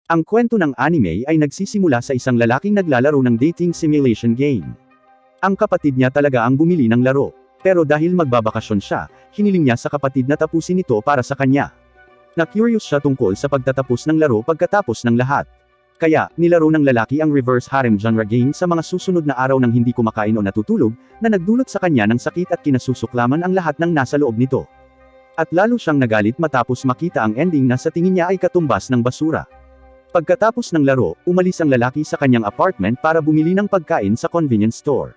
Ang kwento ng anime ay nagsisimula sa isang lalaking naglalaro ng dating simulation game. Ang kapatid niya talaga ang bumili ng laro. Pero dahil magbabakasyon siya, hiniling niya sa kapatid na tapusin ito para sa kanya. Na-curious siya tungkol sa pagtatapos ng laro pagkatapos ng lahat. Kaya, nilaro ng lalaki ang reverse harem genre game sa mga susunod na araw ng hindi kumakain o natutulog, na nagdulot sa kanya ng sakit at kinasusuklaman ang lahat ng nasa loob nito. At lalo siyang nagalit matapos makita ang ending na sa tingin niya ay katumbas ng basura. Pagkatapos ng laro, umalis ang lalaki sa kanyang apartment para bumili ng pagkain sa convenience store.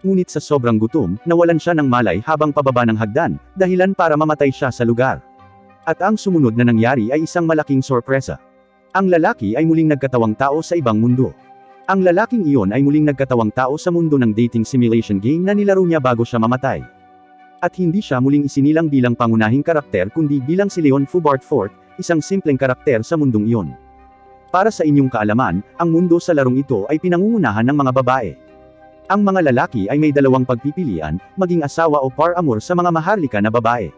Ngunit sa sobrang gutom, nawalan siya ng malay habang pababa ng hagdan, dahilan para mamatay siya sa lugar. At ang sumunod na nangyari ay isang malaking sorpresa. Ang lalaki ay muling nagkatawang tao sa ibang mundo. Ang lalaking iyon ay muling nagkatawang tao sa mundo ng dating simulation game na nilaro niya bago siya mamatay. At hindi siya muling isinilang bilang pangunahing karakter kundi bilang si Leon Fubart Fort, isang simpleng karakter sa mundong iyon. Para sa inyong kaalaman, ang mundo sa larong ito ay pinangungunahan ng mga babae. Ang mga lalaki ay may dalawang pagpipilian, maging asawa o par-amour sa mga maharlika na babae.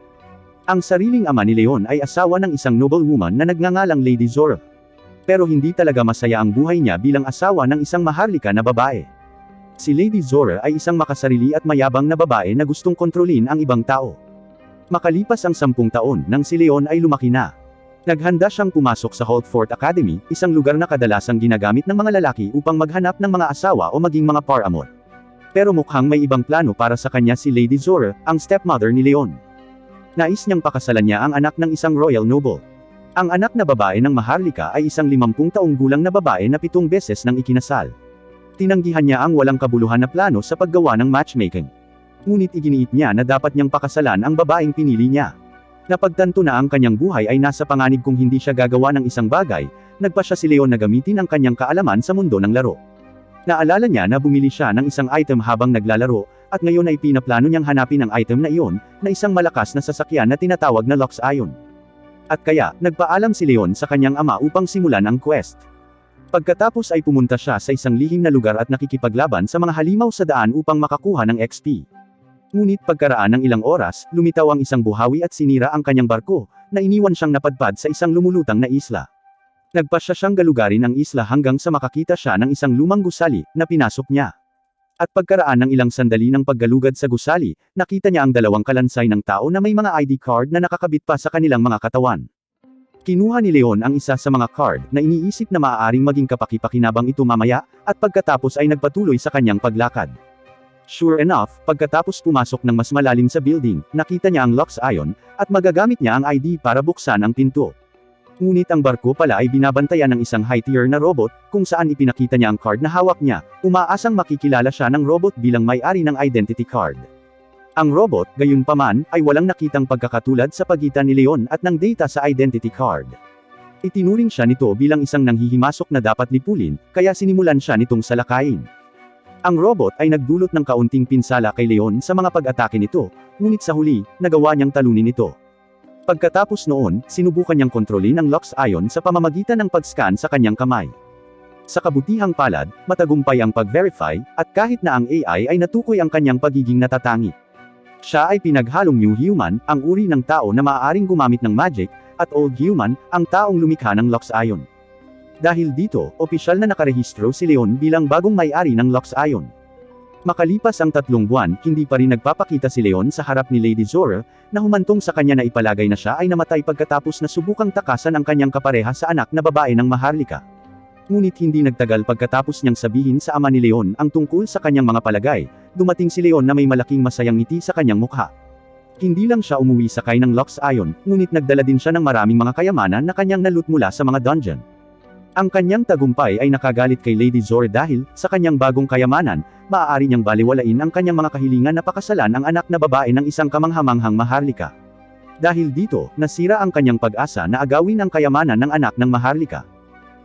Ang sariling ama ni Leon ay asawa ng isang noblewoman na nagngangalang Lady Zora. Pero hindi talaga masaya ang buhay niya bilang asawa ng isang maharlika na babae. Si Lady Zora ay isang makasarili at mayabang na babae na gustong kontrolin ang ibang tao. Makalipas ang 10 taon nang si Leon ay lumaki na. Naghanda siyang pumasok sa Holtfort Academy, isang lugar na kadalasang ginagamit ng mga lalaki upang maghanap ng mga asawa o maging mga par-amour. Pero mukhang may ibang plano para sa kanya si Lady Zora, ang stepmother ni Leon. Nais niyang pakasalan niya ang anak ng isang royal noble. Ang anak na babae ng maharlika ay isang 50 taong gulang na babae na 7 beses nang ikinasal. Tinanggihan niya ang walang kabuluhan na plano sa paggawa ng matchmaking. Ngunit iginiit niya na dapat niyang pakasalan ang babaeng pinili niya. Napagtanto na ang kanyang buhay ay nasa panganib kung hindi siya gagawa ng isang bagay, nagpa siya si Leon na gamitin ang kanyang kaalaman sa mundo ng laro. Naalala niya na bumili siya ng isang item habang naglalaro, at ngayon ay pinaplano niyang hanapin ang item na iyon, na isang malakas na sasakyan na tinatawag na Lux Ion. At kaya, nagpaalam si Leon sa kanyang ama upang simulan ang quest. Pagkatapos ay pumunta siya sa isang lihim na lugar at nakikipaglaban sa mga halimaw sa daan upang makakuha ng XP. Ngunit pagkaraan ng ilang oras, lumitaw ang isang buhawi at sinira ang kanyang barko, na iniwan siyang napadpad sa isang lumulutang na isla. Nagpasya siyang galugarin ang isla hanggang sa makakita siya ng isang lumang gusali, na pinasok niya. At pagkaraan ng ilang sandali ng paggalugad sa gusali, nakita niya ang 2 kalansay ng tao na may mga ID card na nakakabit pa sa kanilang mga katawan. Kinuha ni Leon ang isa sa mga card, na iniisip na maaaring maging kapaki-pakinabang ito mamaya, at pagkatapos ay nagpatuloy sa kanyang paglakad. Sure enough, pagkatapos pumasok ng mas malalim sa building, nakita niya ang Lux Ion, at magagamit niya ang ID para buksan ang pinto. Ngunit ang barko pala ay binabantayan ng isang high-tier na robot, kung saan ipinakita niya ang card na hawak niya, umaasang makikilala siya ng robot bilang may-ari ng identity card. Ang robot, gayunpaman, ay walang nakitang pagkakatulad sa pagitan ni Leon at ng data sa identity card. Itinuring siya nito bilang isang nanghihimasok na dapat lipulin, kaya sinimulan siya nitong salakayin. Ang robot ay nagdulot ng kaunting pinsala kay Leon sa mga pag-atake nito, ngunit sa huli, nagawa niyang talunin ito. Pagkatapos noon, sinubukan niyang kontrolin ang Lux Ion sa pamamagitan ng pag-scan sa kanyang kamay. Sa kabutihang palad, matagumpay ang pag-verify, at kahit na ang AI ay natukoy ang kanyang pagiging natatangi. Siya ay pinaghalong New Human, ang uri ng tao na maaaring gumamit ng magic, at Old Human, ang taong lumikha ng Lux Ion. Dahil dito, opisyal na nakarehistro si Leon bilang bagong may-ari ng Lux Ion. Makalipas ang 3 buwan, hindi pa rin nagpapakita si Leon sa harap ni Lady Zora, na humantong sa kanya na ipalagay na siya ay namatay pagkatapos na subukang takasan ang kanyang kapareha sa anak na babae ng maharlika. Ngunit hindi nagtagal pagkatapos niyang sabihin sa ama ni Leon ang tungkol sa kanyang mga palagay, dumating si Leon na may malaking masayang ngiti sa kanyang mukha. Hindi lang siya umuwi sakay ng Lux Ion, ngunit nagdala din siya ng maraming mga kayamanan na kanyang nalut mula sa mga dungeon. Ang kanyang tagumpay ay nakagalit kay Lady Zora dahil, sa kanyang bagong kayamanan, maaari niyang baliwalain ang kanyang mga kahilingan na pakasalan ang anak na babae ng isang kamanghamanghang maharlika. Dahil dito, nasira ang kanyang pag-asa na agawin ang kayamanan ng anak ng maharlika.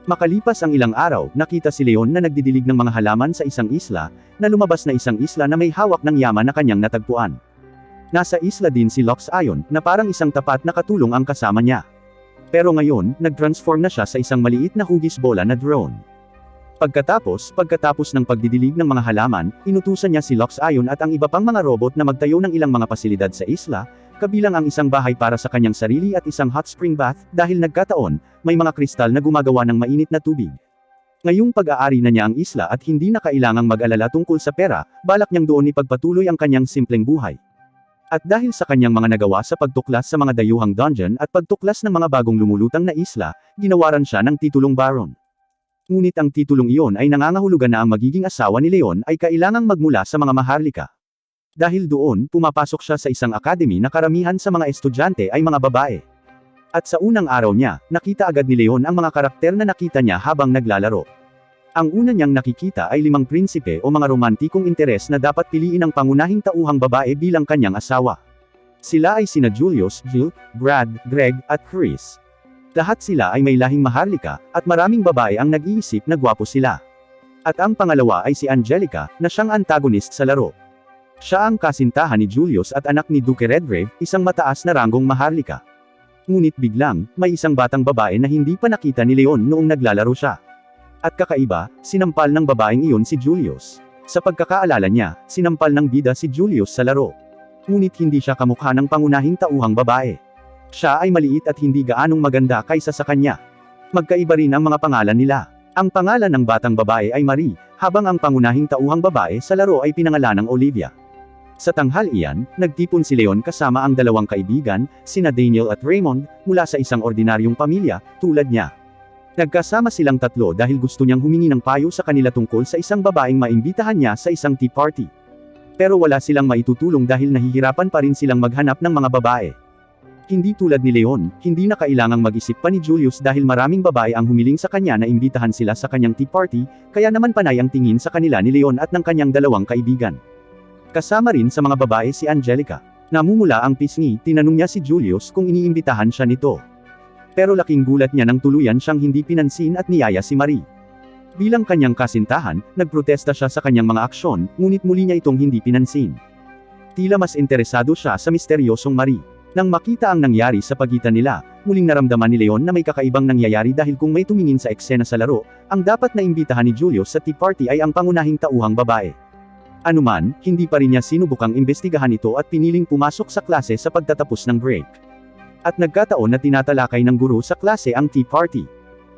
Makalipas ang ilang araw, nakita si Leon na nagdidilig ng mga halaman sa isang isla, na lumabas na isang isla na may hawak ng yaman na kanyang natagpuan. Nasa isla din si Lux Ion, na parang isang tapat na katulong ang kasama niya. Pero ngayon, nag-transform na siya sa isang maliit na hugis bola na drone. Pagkatapos ng pagdidilig ng mga halaman, inutusan niya si Lux Ayon at ang iba pang mga robot na magtayo ng ilang mga pasilidad sa isla, kabilang ang isang bahay para sa kanyang sarili at isang hot spring bath, dahil nagkataon, may mga kristal na gumagawa ng mainit na tubig. Ngayong pag-aari na niya ang isla at hindi na kailangang mag-alala tungkol sa pera, balak niyang doon ipagpatuloy ang kanyang simpleng buhay. At dahil sa kanyang mga nagawa sa pagtuklas sa mga dayuhang dungeon at pagtuklas ng mga bagong lumulutang na isla, ginawaran siya ng titulong Baron. Ngunit ang titulong iyon ay nangangahulugan na ang magiging asawa ni Leon ay kailangang magmula sa mga maharlika. Dahil doon, pumapasok siya sa isang academy na karamihan sa mga estudyante ay mga babae. At sa unang araw niya, nakita agad ni Leon ang mga karakter na nakita niya habang naglalaro. Ang una niyang nakikita ay 5 prinsipe o mga romantikong interes na dapat piliin ang pangunahing tauhang babae bilang kanyang asawa. Sila ay sina Julius, Jill, Brad, Greg, at Chris. Lahat sila ay may lahing maharlika, at maraming babae ang nag-iisip na gwapo sila. At ang pangalawa ay si Angelica, na siyang antagonist sa laro. Siya ang kasintahan ni Julius at anak ni Duke Redgrave, isang mataas na ranggong maharlika. Ngunit biglang, may isang batang babae na hindi pa nakita ni Leon noong naglalaro siya. At kakaiba, sinampal ng babaeng iyon si Julius. Sa pagkakaalala niya, sinampal ng bida si Julius sa laro. Ngunit hindi siya kamukha ng pangunahing tauhang babae. Siya ay maliit at hindi gaanong maganda kaysa sa kanya. Magkaiba rin ang mga pangalan nila. Ang pangalan ng batang babae ay Marie, habang ang pangunahing tauhang babae sa laro ay pinangalanang Olivia. Sa tanghalian, nagtipon si Leon kasama ang dalawang kaibigan, sina Daniel at Raymond, mula sa isang ordinaryong pamilya, tulad niya. Nagkasama silang tatlo dahil gusto niyang humingi ng payo sa kanila tungkol sa isang babaeng maimbitahan niya sa isang tea party. Pero wala silang maitutulong dahil nahihirapan pa rin silang maghanap ng mga babae. Hindi tulad ni Leon, hindi na kailangang mag-isip pa ni Julius dahil maraming babae ang humiling sa kanya na imbitahan sila sa kanyang tea party, kaya naman panay ang tingin sa kanila ni Leon at ng kanyang dalawang kaibigan. Kasama rin sa mga babae si Angelica. Namumula ang pisngi, tinanong niya si Julius kung iniimbitahan siya nito. Pero laking gulat niya nang tuluyan siyang hindi pinansin at niyaya si Marie. Bilang kanyang kasintahan, nagprotesta siya sa kanyang mga aksyon, ngunit muli niya itong hindi pinansin. Tila mas interesado siya sa misteryosong Marie. Nang makita ang nangyari sa pagitan nila, muling naramdaman ni Leon na may kakaibang nangyayari dahil kung may tumingin sa eksena sa laro, ang dapat na imbitahan ni Julius sa tea party ay ang pangunahing tauhang babae. Anuman, hindi pa rin niya sinubukang imbestigahan ito at piniling pumasok sa klase sa pagtatapos ng break. At nagkataon na tinatalakay ng guro sa klase ang tea party.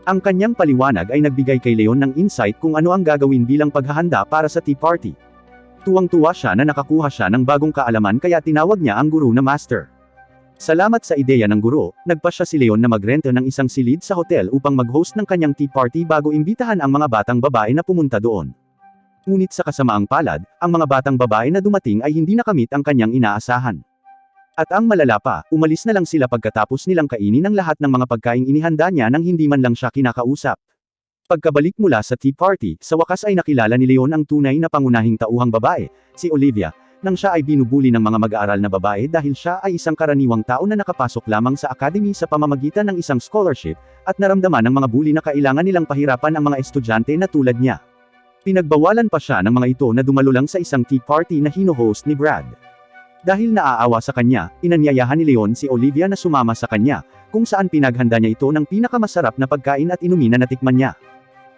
Ang kanyang paliwanag ay nagbigay kay Leon ng insight kung ano ang gagawin bilang paghahanda para sa tea party. Tuwang-tuwa siya na nakakuha siya ng bagong kaalaman kaya tinawag niya ang guro na master. Salamat sa ideya ng guro, nagpasya si Leon na magrento ng isang silid sa hotel upang mag-host ng kanyang tea party bago imbitahan ang mga batang babae na pumunta doon. Ngunit sa kasamaang palad, ang mga batang babae na dumating ay hindi nakamit ang kanyang inaasahan. At ang malala pa, umalis na lang sila pagkatapos nilang kainin ang lahat ng mga pagkaing inihanda niya nang hindi man lang siya kinakausap. Pagkabalik mula sa tea party, sa wakas ay nakilala ni Leon ang tunay na pangunahing tauhang babae, si Olivia, nang siya ay binubuli ng mga mag-aaral na babae dahil siya ay isang karaniwang tao na nakapasok lamang sa academy sa pamamagitan ng isang scholarship, at naramdaman ng mga bully na kailangan nilang pahirapan ang mga estudyante na tulad niya. Pinagbawalan pa siya ng mga ito na dumalo lang sa isang tea party na hino-host ni Brad. Dahil naaawa sa kanya, inanyayahan ni Leon si Olivia na sumama sa kanya, kung saan pinaghanda niya ito ng pinakamasarap na pagkain at inumin na natikman niya.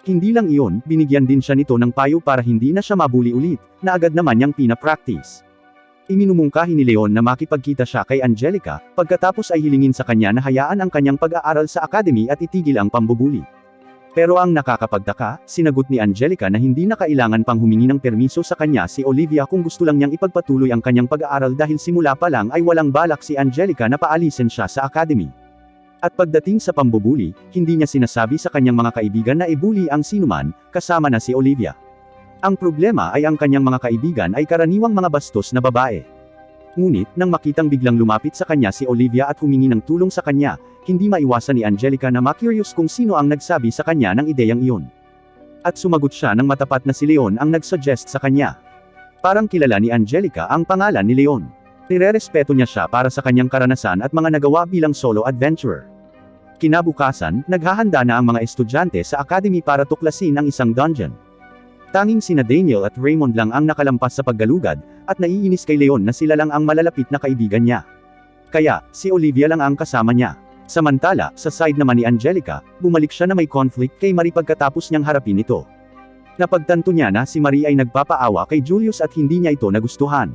Hindi lang iyon, binigyan din siya nito ng payo para hindi na siya mabuli ulit, na agad naman niyang pina-practice. Iminumungkahi ni Leon na makipagkita siya kay Angelica, pagkatapos ay hilingin sa kanya na hayaan ang kanyang pag-aaral sa academy at itigil ang pambubuli. Pero ang nakakapagtaka, sinagot ni Angelica na hindi na kailangan pang humingi ng permiso sa kanya si Olivia kung gusto lang niyang ipagpatuloy ang kanyang pag-aaral dahil simula pa lang ay walang balak si Angelica na paalisin siya sa academy. At pagdating sa pambubuli, hindi niya sinasabi sa kanyang mga kaibigan na ibuli ang sinuman, kasama na si Olivia. Ang problema ay ang kanyang mga kaibigan ay karaniwang mga bastos na babae. Ngunit, nang makitang biglang lumapit sa kanya si Olivia at humingi ng tulong sa kanya, hindi maiwasan ni Angelica na ma-curious kung sino ang nagsabi sa kanya ng ideyang iyon. At sumagot siya ng matapat na si Leon ang nagsuggest sa kanya. Parang kilala ni Angelica ang pangalan ni Leon. Nirerespeto niya siya para sa kanyang karanasan at mga nagawa bilang solo adventurer. Kinabukasan, naghahanda na ang mga estudyante sa academy para tuklasin ang isang dungeon. Tanging sina Daniel at Raymond lang ang nakalampas sa paggalugad, at naiinis kay Leon na sila lang ang malalapit na kaibigan niya. Kaya, si Olivia lang ang kasama niya. Samantala, sa side naman ni Angelica, bumalik siya na may conflict kay Marie pagkatapos niyang harapin ito. Napagtanto niya na si Marie ay nagpapaawa kay Julius at hindi niya ito nagustuhan.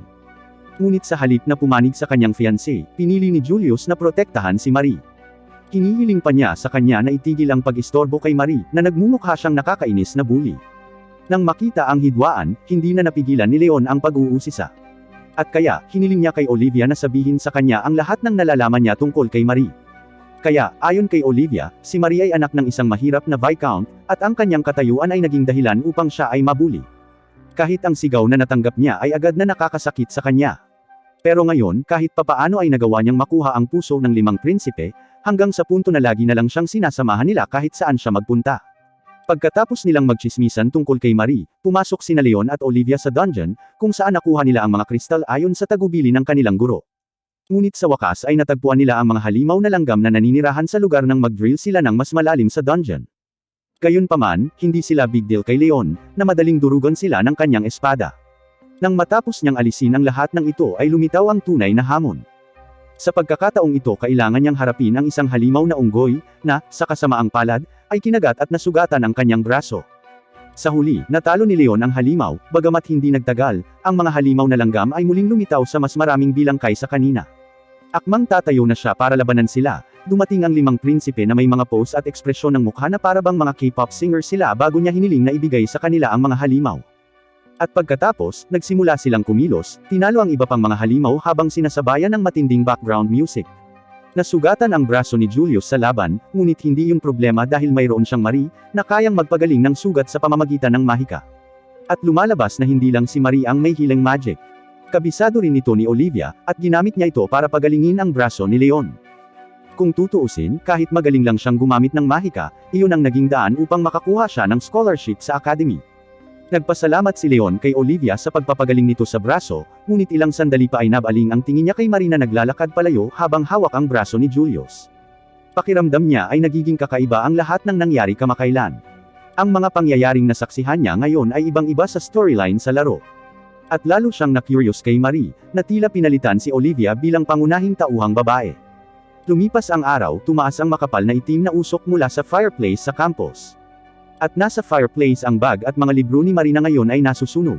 Ngunit sa halip na pumanig sa kanyang fiancé, pinili ni Julius na protektahan si Marie. Hinihiling pa niya sa kanya na itigil ang pag-istorbo kay Marie, na nagmumukha siyang nakakainis na bully. Nang makita ang hidwaan, hindi na napigilan ni Leon ang pag-uusisa. At kaya, hiniling niya kay Olivia na sabihin sa kanya ang lahat ng nalalaman niya tungkol kay Marie. Kaya, ayon kay Olivia, si Marie ay anak ng isang mahirap na Viscount, at ang kanyang katayuan ay naging dahilan upang siya ay mabuli. Kahit ang sigaw na natanggap niya ay agad na nakakasakit sa kanya. Pero ngayon, kahit papaano ay nagawa niyang makuha ang puso ng 5 prinsipe, hanggang sa punto na lagi na lang siyang sinasamahan nila kahit saan siya magpunta. Pagkatapos nilang magtsismisan tungkol kay Marie, pumasok sina Leon at Olivia sa dungeon, kung saan nakuha nila ang mga kristal ayon sa tagubili ng kanilang guro. Ngunit sa wakas ay natagpuan nila ang mga halimaw na langgam na naninirahan sa lugar nang mag-drill sila ng mas malalim sa dungeon. Gayunpaman, hindi sila big deal kay Leon, na madaling durugan sila ng kanyang espada. Nang matapos niyang alisin ang lahat ng ito ay lumitaw ang tunay na hamon. Sa pagkakataong ito kailangan niyang harapin ang isang halimaw na unggoy, na, sa kasamaang palad, ay kinagat at nasugatan ang kanyang braso. Sa huli, natalo ni Leon ang halimaw, bagamat hindi nagtagal, ang mga halimaw na langgam ay muling lumitaw sa mas maraming bilang kaysa kanina. Akmang tatayo na siya para labanan sila, dumating ang 5 prinsipe na may mga pose at ekspresyon ng mukha na para bang mga K-pop singer sila bago niya hiniling na ibigay sa kanila ang mga halimaw. At pagkatapos, nagsimula silang kumilos, tinalo ang iba pang mga halimaw habang sinasabayan ng matinding background music. Nasugatan ang braso ni Julius sa laban, ngunit hindi yun problema dahil mayroon siyang Marie, na kayang magpagaling ng sugat sa pamamagitan ng mahika. At lumalabas na hindi lang si Marie ang may healing magic. Kabisado rin ito ni Olivia, at ginamit niya ito para pagalingin ang braso ni Leon. Kung tutuusin, kahit magaling lang siyang gumamit ng mahika, iyon ang naging daan upang makakuha siya ng scholarship sa academy. Nagpasalamat si Leon kay Olivia sa pagpapagaling nito sa braso, ngunit ilang sandali pa ay nabaling ang tingin niya kay Marie na naglalakad palayo habang hawak ang braso ni Julius. Pakiramdam niya ay nagiging kakaiba ang lahat ng nangyari kamakailan. Ang mga pangyayaring nasaksihan niya ngayon ay ibang-iba sa storyline sa laro. At lalo siyang na-curious kay Marie, na tila pinalitan si Olivia bilang pangunahing tauhang babae. Lumipas ang araw, tumaas ang makapal na itim na usok mula sa fireplace sa campus. At nasa fireplace ang bag at mga libro ni Marie na ngayon ay nasusunog.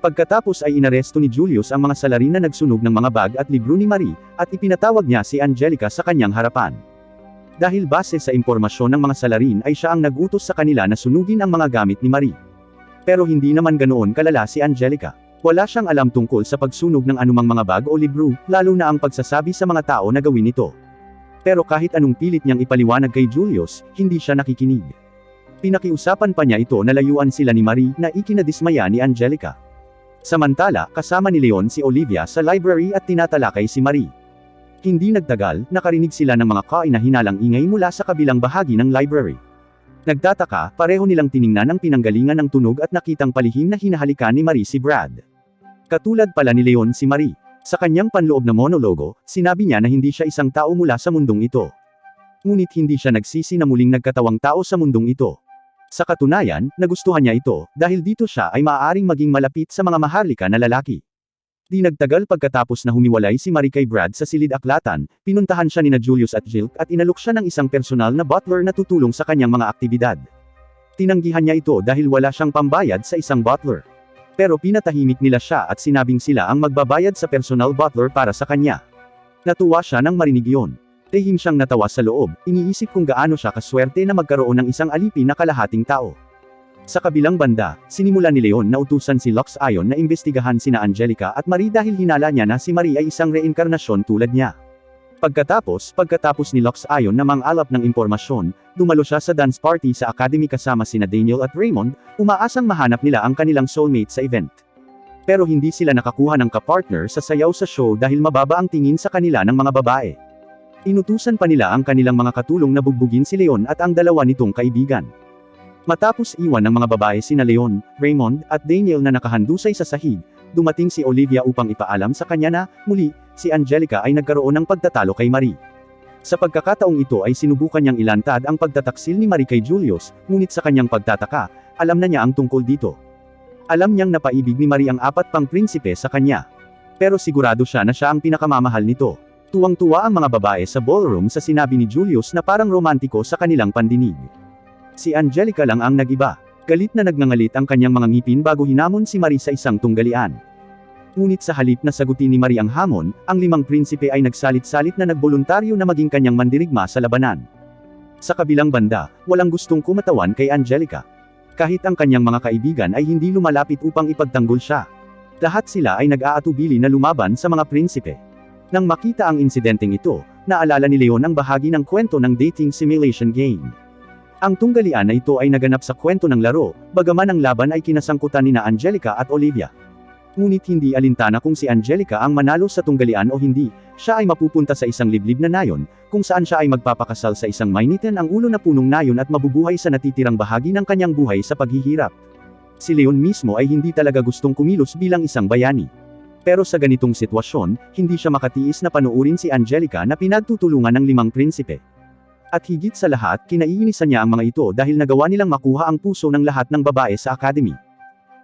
Pagkatapos ay inaresto ni Julius ang mga salarin na nagsunog ng mga bag at libro ni Marie, at ipinatawag niya si Angelica sa kanyang harapan. Dahil base sa impormasyon ng mga salarin ay siya ang nag-utos sa kanila na sunugin ang mga gamit ni Marie. Pero hindi naman ganoon kalala si Angelica. Wala siyang alam tungkol sa pagsunog ng anumang mga bag o libro, lalo na ang pagsasabi sa mga tao na gawin ito. Pero kahit anong pilit niyang ipaliwanag kay Julius, hindi siya nakikinig. Pinakiusapan pa niya ito na layuan sila ni Marie na ikinadismaya ni Angelica. Samantala, kasama ni Leon si Olivia sa library at tinatalakay si Marie. Hindi nagtagal, nakarinig sila ng mga kaina-hinalang ingay mula sa kabilang bahagi ng library. Nagtataka, pareho nilang tiningnan ang pinanggalingan ng tunog at nakitang palihim na hinahalikan ni Marie si Brad. Katulad pala ni Leon si Marie. Sa kanyang panloob na monologo, sinabi niya na hindi siya isang tao mula sa mundong ito. Ngunit hindi siya nagsisi na muling nagkatawang tao sa mundong ito. Sa katunayan, nagustuhan niya ito, dahil dito siya ay maaaring maging malapit sa mga maharlika na lalaki. Di nagtagal pagkatapos na humiwalay si Marie kay Brad sa silid-aklatan, pinuntahan siya nina Julius at Jill at inalok siya ng isang personal na butler na tutulong sa kanyang mga aktibidad. Tinanggihan niya ito dahil wala siyang pambayad sa isang butler. Pero pinatahimik nila siya at sinabing sila ang magbabayad sa personal butler para sa kanya. Natuwa siya nang marinig iyon. Tehim siyang natawa sa loob, iniisip kung gaano siya kaswerte na magkaroon ng isang alipin na kalahating tao. Sa kabilang banda, sinimula ni Leon na utusan si Lux Ion na imbestigahan sina Angelica at Marie dahil hinala niya na si Marie ay isang reinkarnasyon tulad niya. Pagkatapos ni Lux Ion na mang-alap ng impormasyon, dumalo siya sa dance party sa academy kasama sina Daniel at Raymond, umaasang mahanap nila ang kanilang soulmate sa event. Pero hindi sila nakakuha ng kapartner sa sayaw sa show dahil mababa ang tingin sa kanila ng mga babae. Inutusan pa nila ang kanilang mga katulong na bugbugin si Leon at ang dalawa nitong kaibigan. Matapos iwan ng mga babae sina Leon, Raymond, at Daniel na nakahandusay sa sahig, dumating si Olivia upang ipaalam sa kanya na, muli, si Angelica ay nagkaroon ng pagtatalo kay Marie. Sa pagkakataong ito ay sinubukan niyang ilantad ang pagtataksil ni Marie kay Julius, ngunit sa kanyang pagtataka, alam na niya ang tungkol dito. Alam niyang napaibig ni Marie ang 4 pang prinsipe sa kanya. Pero sigurado siya na siya ang pinakamamahal nito. Tuwang-tuwa ang mga babae sa ballroom sa sinabi ni Julius na parang romantiko sa kanilang pandinig. Si Angelica lang ang nag-iba. Galit na nagngangalit ang kanyang mga ngipin bago hinamon si Marie sa isang tunggalian. Ngunit sa halip na sagutin ni Marie ang hamon, ang 5 prinsipe ay nagsalit-salit na nagboluntaryo na maging kanyang mandirigma sa labanan. Sa kabilang banda, walang gustong kumatawan kay Angelica. Kahit ang kanyang mga kaibigan ay hindi lumalapit upang ipagtanggol siya. Lahat sila ay nag-aatubili na lumaban sa mga prinsipe. Nang makita ang insidenteng ito, naalala ni Leon ang bahagi ng kwento ng dating simulation game. Ang tunggalian na ito ay naganap sa kwento ng laro, bagaman ang laban ay kinasangkutan nina Angelica at Olivia. Ngunit hindi alintana kung si Angelica ang manalo sa tunggalian o hindi, siya ay mapupunta sa isang liblib na nayon, kung saan siya ay magpapakasal sa isang mainitin ang ulo na punong nayon at mabubuhay sa natitirang bahagi ng kanyang buhay sa paghihirap. Si Leon mismo ay hindi talaga gustong kumilos bilang isang bayani. Pero sa ganitong sitwasyon, hindi siya makatiis na panuurin si Angelica na pinagtutulungan ng 5 prinsipe. At higit sa lahat, kinaiinisan niya ang mga ito dahil nagawa nilang makuha ang puso ng lahat ng babae sa academy.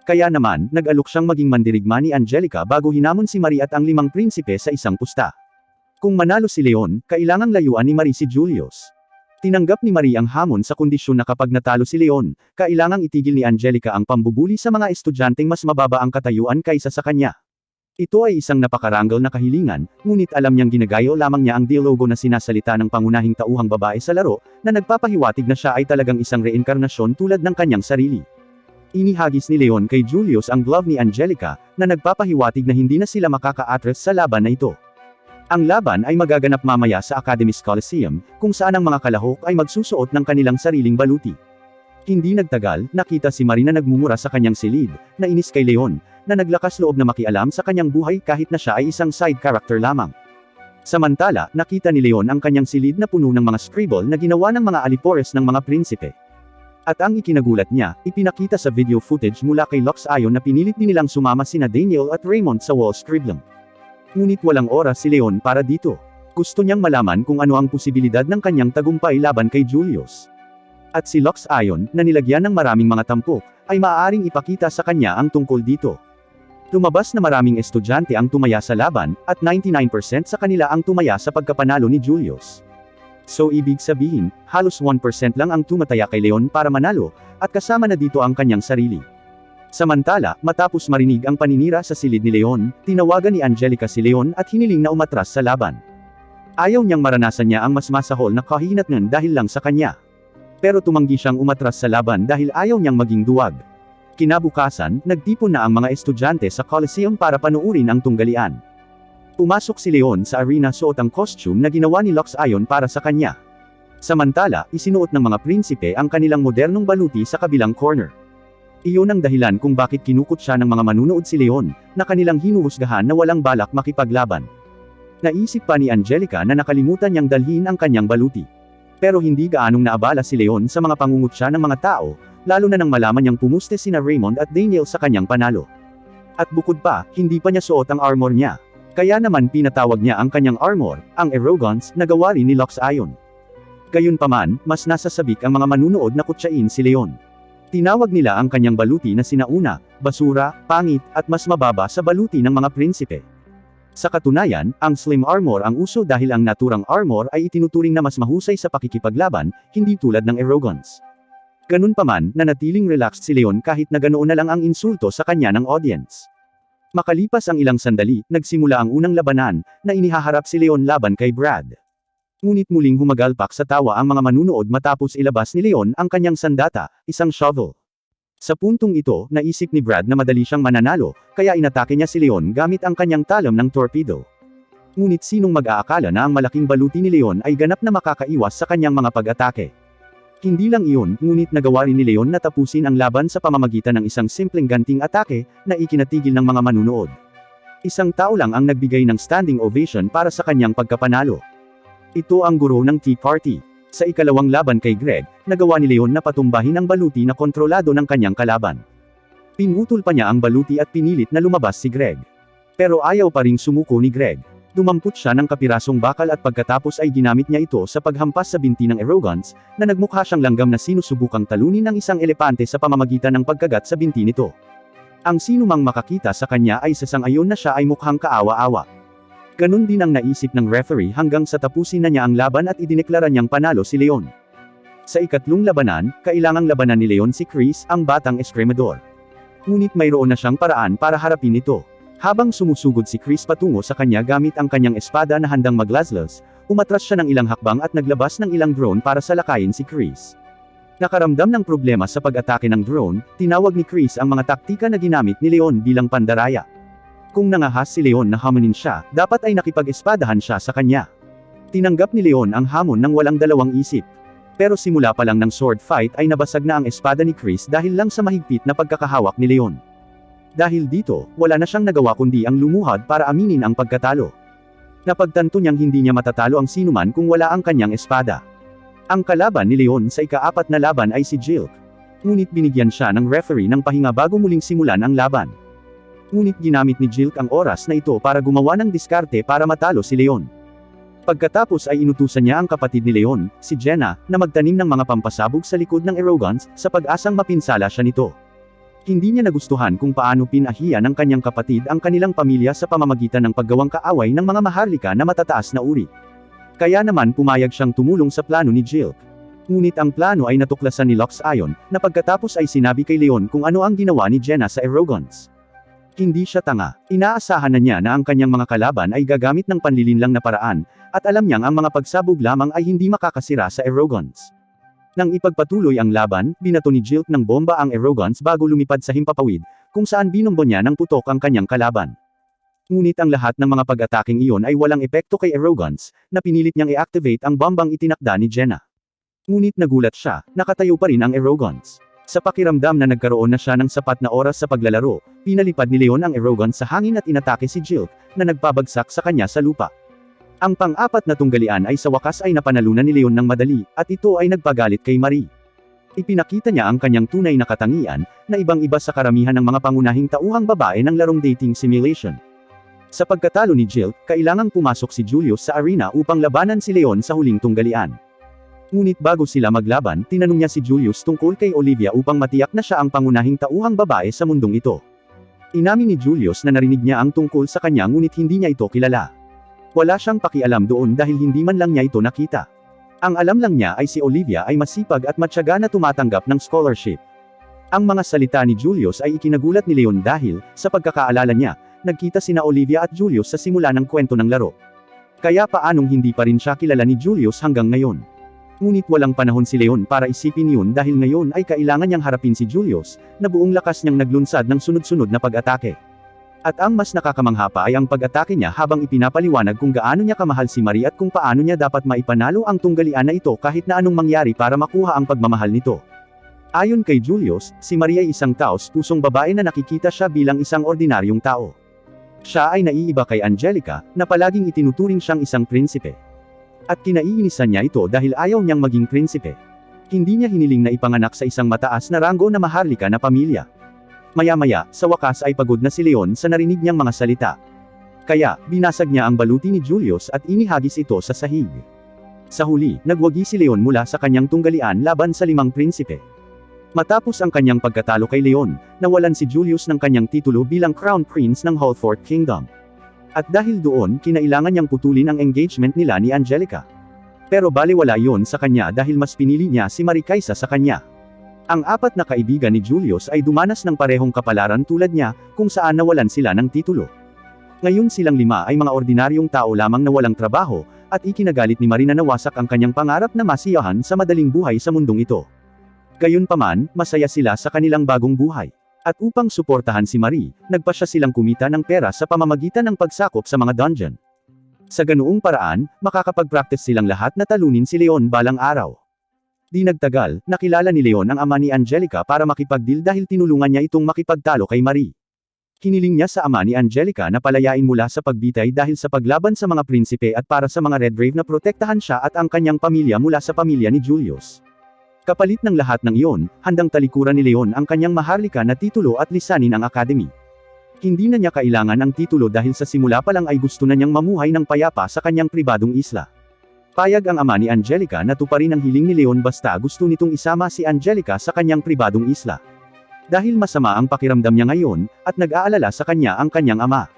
Kaya naman, nag-alok siyang maging mandirigma ni Angelica bago hinamon si Marie at ang 5 prinsipe sa isang pusta. Kung manalo si Leon, kailangang layuan ni Marie si Julius. Tinanggap ni Marie ang hamon sa kondisyon na kapag natalo si Leon, kailangang itigil ni Angelica ang pambubuli sa mga estudyanteng mas mababa ang katayuan kaysa sa kanya. Ito ay isang napakaranggal na kahilingan, ngunit alam niyang ginagayo lamang niya ang dialogo na sinasalita ng pangunahing tauhang babae sa laro, na nagpapahiwatig na siya ay talagang isang reinkarnasyon tulad ng kanyang sarili. Inihagis ni Leon kay Julius ang glove ni Angelica, na nagpapahiwatig na hindi na sila makaka-atres sa laban na ito. Ang laban ay magaganap mamaya sa Academy's Coliseum, kung saan ang mga kalahok ay magsusuot ng kanilang sariling baluti. Hindi nagtagal, nakita si Marie na nagmumura sa kanyang silid, na inis kay Leon, na naglakas loob na makialam sa kanyang buhay kahit na siya ay isang side character lamang. Samantala, nakita ni Leon ang kanyang silid na puno ng mga scribble na ginawa ng mga alipores ng mga prinsipe. At ang ikinagulat niya, ipinakita sa video footage mula kay Lux Ayon na pinilit din nilang sumama sina Daniel at Raymond sa wall scribbling. Ngunit walang oras si Leon para dito. Gusto niyang malaman kung ano ang posibilidad ng kanyang tagumpay laban kay Julius. At si Lux Ayon, na nilagyan ng maraming mga tampok, ay maaaring ipakita sa kanya ang tungkol dito. Lumabas na maraming estudyante ang tumaya sa laban, at 99% sa kanila ang tumaya sa pagkapanalo ni Julius. So ibig sabihin, halos 1% lang ang tumataya kay Leon para manalo, at kasama na dito ang kanyang sarili. Samantala, matapos marinig ang paninira sa silid ni Leon, tinawagan ni Angelica si Leon at hiniling na umatras sa laban. Ayaw niyang maranasan niya ang mas masahol na kahinatnan dahil lang sa kanya. Pero tumanggi siyang umatras sa laban dahil ayaw niyang maging duwag. Kinabukasan, nagtipon na ang mga estudyante sa Coliseum para panuurin ang tunggalian. Pumasok si Leon sa arena suot ang costume na ginawa ni Lux Ayon para sa kanya. Samantala, isinuot ng mga prinsipe ang kanilang modernong baluti sa kabilang corner. Iyon ang dahilan kung bakit kinukot siya ng mga manunood si Leon, na kanilang hinuhusgahan na walang balak makipaglaban. Naisip pa ni Angelica na nakalimutan niyang dalhin ang kanyang baluti. Pero hindi gaanong naabala si Leon sa mga pangungutya ng mga tao, lalo na nang malaman niyang pumuste sina Raymond at Daniel sa kanyang panalo. At bukod pa, hindi pa niya suot ang armor niya. Kaya naman pinatawag niya ang kanyang armor, ang arrogance, na gawa rin ni Lux Ayon. Gayunpaman, mas nasasabik ang mga manunood na kutsain si Leon. Tinawag nila ang kanyang baluti na sinauna, basura, pangit, at mas mababa sa baluti ng mga prinsipe. Sa katunayan, ang slim armor ang uso dahil ang naturang armor ay itinuturing na mas mahusay sa pakikipaglaban, hindi tulad ng arrogance. Ganunpaman, nanatiling relaxed si Leon kahit na ganoon na lang ang insulto sa kanya ng audience. Makalipas ang ilang sandali, nagsimula ang unang labanan, na inihaharap si Leon laban kay Brad. Ngunit muling humagalpak sa tawa ang mga manunood matapos ilabas ni Leon ang kanyang sandata, isang shovel. Sa puntong ito, naisip ni Brad na madali siyang mananalo, kaya inatake niya si Leon gamit ang kanyang talam ng torpedo. Ngunit sinong mag-aakala na ang malaking baluti ni Leon ay ganap na makakaiwas sa kanyang mga pag-atake. Hindi lang iyon, ngunit nagawa rin ni Leon na tapusin ang laban sa pamamagitan ng isang simpleng ganting atake, na ikinatigil ng mga manunood. Isang tao lang ang nagbigay ng standing ovation para sa kanyang pagkapanalo. Ito ang guro ng Tea Party. Sa ikalawang laban kay Greg, nagawa ni Leon na patumbahin ang baluti na kontrolado ng kanyang kalaban. Pinutol pa niya ang baluti at pinilit na lumabas si Greg. Pero ayaw pa ring sumuko ni Greg. Dumampot siya ng kapirasong bakal at pagkatapos ay ginamit niya ito sa paghampas sa binti ng arrogance, na nagmukha siyang langgam na sinusubukang talunin ng isang elepante sa pamamagitan ng pagkagat sa binti nito. Ang sinumang makakita sa kanya ay sasang-ayon na siya ay mukhang kaawa-awa. Ganun din ang naisip ng referee hanggang sa tapusin na niya ang laban at idineklara niyang panalo si Leon. Sa ikatlong labanan, kailangang labanan ni Leon si Chris, ang batang eskremador. Ngunit mayroon na siyang paraan para harapin ito. Habang sumusugod si Chris patungo sa kanya gamit ang kanyang espada na handang maglazlas, umatras siya ng ilang hakbang at naglabas ng ilang drone para salakayin si Chris. Nakaramdam ng problema sa pag-atake ng drone, tinawag ni Chris ang mga taktika na ginamit ni Leon bilang pandaraya. Kung nangahas si Leon na hamonin siya, dapat ay nakipag-espadahan siya sa kanya. Tinanggap ni Leon ang hamon ng walang dalawang isip. Pero simula pa lang ng sword fight ay nabasag na ang espada ni Chris dahil lang sa mahigpit na pagkakahawak ni Leon. Dahil dito, wala na siyang nagawa kundi ang lumuhad para aminin ang pagkatalo. Napagtanto niyang hindi niya matatalo ang sinuman kung wala ang kanyang espada. Ang kalaban ni Leon sa ika-4 na laban ay si Jilk. Ngunit binigyan siya ng referee ng pahinga bago muling simulan ang laban. Ngunit ginamit ni Jilk ang oras na ito para gumawa ng diskarte para matalo si Leon. Pagkatapos ay inutusan niya ang kapatid ni Leon, si Jenna, na magtanim ng mga pampasabog sa likod ng arrogance, sa pag-asang mapinsala siya nito. Hindi niya nagustuhan kung paano pinahiya ng kanyang kapatid ang kanilang pamilya sa pamamagitan ng paggawang kaaway ng mga maharlika na matataas na uri. Kaya naman pumayag siyang tumulong sa plano ni Jilk. Ngunit ang plano ay natuklasan ni Lux Ion, na pagkatapos ay sinabi kay Leon kung ano ang ginawa ni Jenna sa arrogance. Hindi siya tanga. Inaasahan na niya na ang kanyang mga kalaban ay gagamit ng panlilinlang na paraan, at alam niyang ang mga pagsabog lamang ay hindi makakasira sa arrogance. Nang ipagpatuloy ang laban, binato ni Jilk ng bomba ang arrogance bago lumipad sa himpapawid, kung saan binombo niya ng putok ang kanyang kalaban. Ngunit ang lahat ng mga pag-ataking iyon ay walang epekto kay arrogance, na pinilit niyang i-activate ang bombang itinakda ni Jenna. Ngunit nagulat siya, nakatayo pa rin ang arrogance. Sa pakiramdam na nagkaroon na siya ng sapat na oras sa paglalaro, pinalipad ni Leon ang arrogance sa hangin at inatake si Jilk, na nagpabagsak sa kanya sa lupa. Ang pang-apat na tunggalian ay sa wakas ay napanalunan ni Leon ng madali, at ito ay nagpagalit kay Marie. Ipinakita niya ang kanyang tunay na katangian, na ibang-iba sa karamihan ng mga pangunahing tauhang babae ng larong dating simulation. Sa pagkatalo ni Jilk, kailangang pumasok si Julius sa arena upang labanan si Leon sa huling tunggalian. Ngunit bago sila maglaban, tinanong niya si Julius tungkol kay Olivia upang matiyak na siya ang pangunahing tauhang babae sa mundong ito. Inamin ni Julius na narinig niya ang tungkol sa kanya ngunit hindi niya ito kilala. Wala siyang pakialam doon dahil hindi man lang niya ito nakita. Ang alam lang niya ay si Olivia ay masipag at matyaga na tumatanggap ng scholarship. Ang mga salita ni Julius ay ikinagulat ni Leon dahil, sa pagkakaalala niya, nagkita sina Olivia at Julius sa simula ng kwento ng laro. Kaya paanong hindi pa rin siya kilala ni Julius hanggang ngayon? Ngunit walang panahon si Leon para isipin yun dahil ngayon ay kailangan niyang harapin si Julius, na buong lakas niyang naglunsad ng sunod-sunod na pag-atake. At ang mas nakakamangha pa ay ang pag-atake niya habang ipinapaliwanag kung gaano niya kamahal si Marie at kung paano niya dapat maipanalo ang tunggalian na ito kahit na anong mangyari para makuha ang pagmamahal nito. Ayon kay Julius, si Marie ay isang taos-pusong babae na nakikita siya bilang isang ordinaryong tao. Siya ay naiiba kay Angelica, na palaging itinuturing siyang isang prinsipe. At kinaiinisan niya ito dahil ayaw niyang maging prinsipe. Hindi niya hiniling na ipanganak sa isang mataas na ranggo na maharlika na pamilya. Maya-maya, sa wakas ay pagod na si Leon sa narinig niyang mga salita. Kaya, binasag niya ang baluti ni Julius at inihagis ito sa sahig. Sa huli, nagwagi si Leon mula sa kanyang tunggalian laban sa 5 prinsipe. Matapos ang kanyang pagkatalo kay Leon, nawalan si Julius ng kanyang titulo bilang Crown Prince ng Hallfort Kingdom. At dahil doon, kinailangan niyang putulin ang engagement nila ni Angelica. Pero balewala yon sa kanya dahil mas pinili niya si Marie kaysa sa kanya. Ang 4 na kaibigan ni Julius ay dumanas ng parehong kapalaran tulad niya, kung saan nawalan sila ng titulo. Ngayon silang 5 ay mga ordinaryong tao lamang na walang trabaho, at ikinagalit ni Marie na nawasak ang kanyang pangarap na masiyahan sa madaling buhay sa mundong ito. Gayunpaman, masaya sila sa kanilang bagong buhay. At upang suportahan si Marie, nagpasya silang kumita ng pera sa pamamagitan ng pagsakop sa mga dungeon. Sa ganoong paraan, makakapag-practice silang lahat na talunin si Leon balang araw. Di nagtagal, nakilala ni Leon ang ama ni Angelica para makipag-deal dahil tinulungan niya itong makipagtalo kay Marie. Hiniling niya sa ama ni Angelica na palayain mula sa pagbitay dahil sa paglaban sa mga prinsipe at para sa mga Redgrave na protektahan siya at ang kanyang pamilya mula sa pamilya ni Julius. Kapalit ng lahat ng iyon, handang talikuran ni Leon ang kanyang maharlika na titulo at lisanin ang academy. Hindi na niya kailangan ang titulo dahil sa simula pa lang ay gusto na niyang mamuhay ng payapa sa kanyang pribadong isla. Payag ang ama ni Angelica na tuparin ang hiling ni Leon basta gusto nitong isama si Angelica sa kanyang pribadong isla. Dahil masama ang pakiramdam niya ngayon, at nag-aalala sa kanya ang kanyang ama.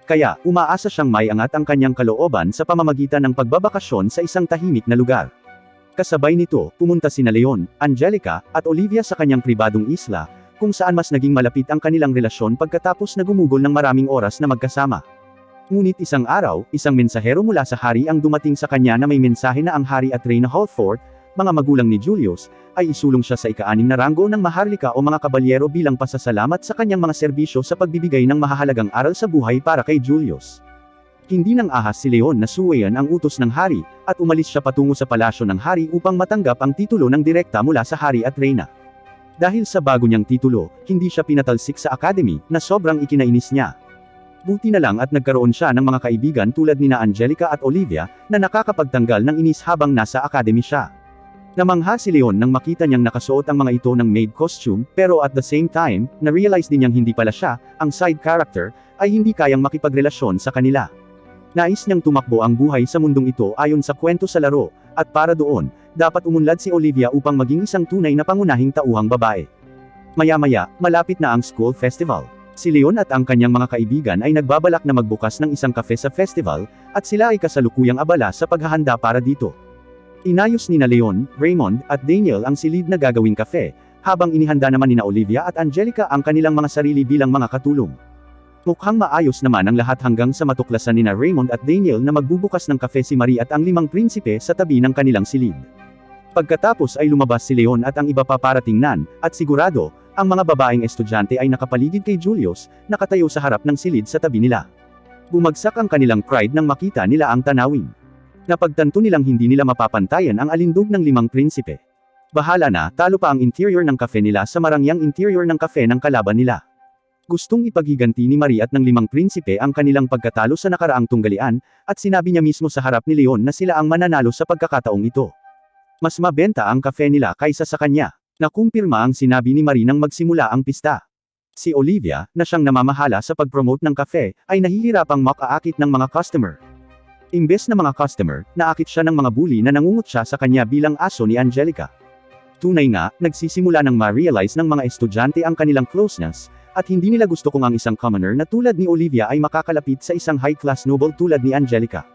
Kaya, umaasa siyang maiangat ang kanyang kalooban sa pamamagitan ng pagbabakasyon sa isang tahimik na lugar. Kasabay nito, pumunta sina Leon, Angelica, at Olivia sa kanyang pribadong isla, kung saan mas naging malapit ang kanilang relasyon pagkatapos na gumugol ng maraming oras na magkasama. Ngunit isang araw, isang mensahero mula sa hari ang dumating sa kanya na may mensahe na ang hari at Reyna Hawthorne, mga magulang ni Julius, ay isulong siya sa ika-6 na ranggo ng maharlika o mga kabalyero bilang pasasalamat sa kanyang mga serbisyo sa pagbibigay ng mahahalagang aral sa buhay para kay Julius. Hindi nang ahas si Leon na suwayan ang utos ng hari, at umalis siya patungo sa palasyo ng hari upang matanggap ang titulo ng direkta mula sa hari at Reyna. Dahil sa bago niyang titulo, hindi siya pinatalsik sa academy, na sobrang ikinainis niya. Buti na lang at nagkaroon siya ng mga kaibigan tulad nina Angelica at Olivia, na nakakapagtanggal ng inis habang nasa academy siya. Namangha si Leon nang makita niyang nakasuot ang mga ito ng maid costume, pero at the same time, na-realize din niyang hindi pala siya, ang side character, ay hindi kayang makipagrelasyon sa kanila. Nais niyang tumakbo ang buhay sa mundong ito ayon sa kwento sa laro, at para doon, dapat umunlad si Olivia upang maging isang tunay na pangunahing tauhang babae. Maya-maya, malapit na ang school festival. Si Leon at ang kanyang mga kaibigan ay nagbabalak na magbukas ng isang cafe sa festival, at sila ay kasalukuyang abala sa paghahanda para dito. Inayos nina Leon, Raymond, at Daniel ang silid na gagawing kafe, habang inihanda naman nina Olivia at Angelica ang kanilang mga sarili bilang mga katulong. Mukhang maayos naman ang lahat hanggang sa matuklasan nina Raymond at Daniel na magbubukas ng kafe si Marie at ang 5 prinsipe sa tabi ng kanilang silid. Pagkatapos ay lumabas si Leon at ang iba pa para tingnan, at sigurado, ang mga babaeng estudyante ay nakapaligid kay Julius, nakatayo sa harap ng silid sa tabi nila. Bumagsak ang kanilang pride nang makita nila ang tanawin. Napagtanto nilang hindi nila mapapantayan ang alindog ng 5 prinsipe. Bahala na, talo pa ang interior ng kafe nila sa marangyang interior ng kafe ng kalaban nila. Gustong ipaghiganti ni Marie at ng 5 prinsipe ang kanilang pagkatalo sa nakaraang tunggalian, at sinabi niya mismo sa harap ni Leon na sila ang mananalo sa pagkakataong ito. Mas mabenta ang kafe nila kaysa sa kanya. Nakumpirma ang sinabi ni Marie nang magsimula ang pista. Si Olivia, na siyang namamahala sa pag-promote ng kafe, ay nahihirapang makaakit ng mga customer. Imbes na mga customer, naakit siya ng mga bully na nangungut siya sa kanya bilang aso ni Angelica. Tunay nga, nagsisimula nang ma-realize ng mga estudyante ang kanilang closeness, at hindi nila gusto kung ang isang commoner na tulad ni Olivia ay makakalapit sa isang high-class noble tulad ni Angelica.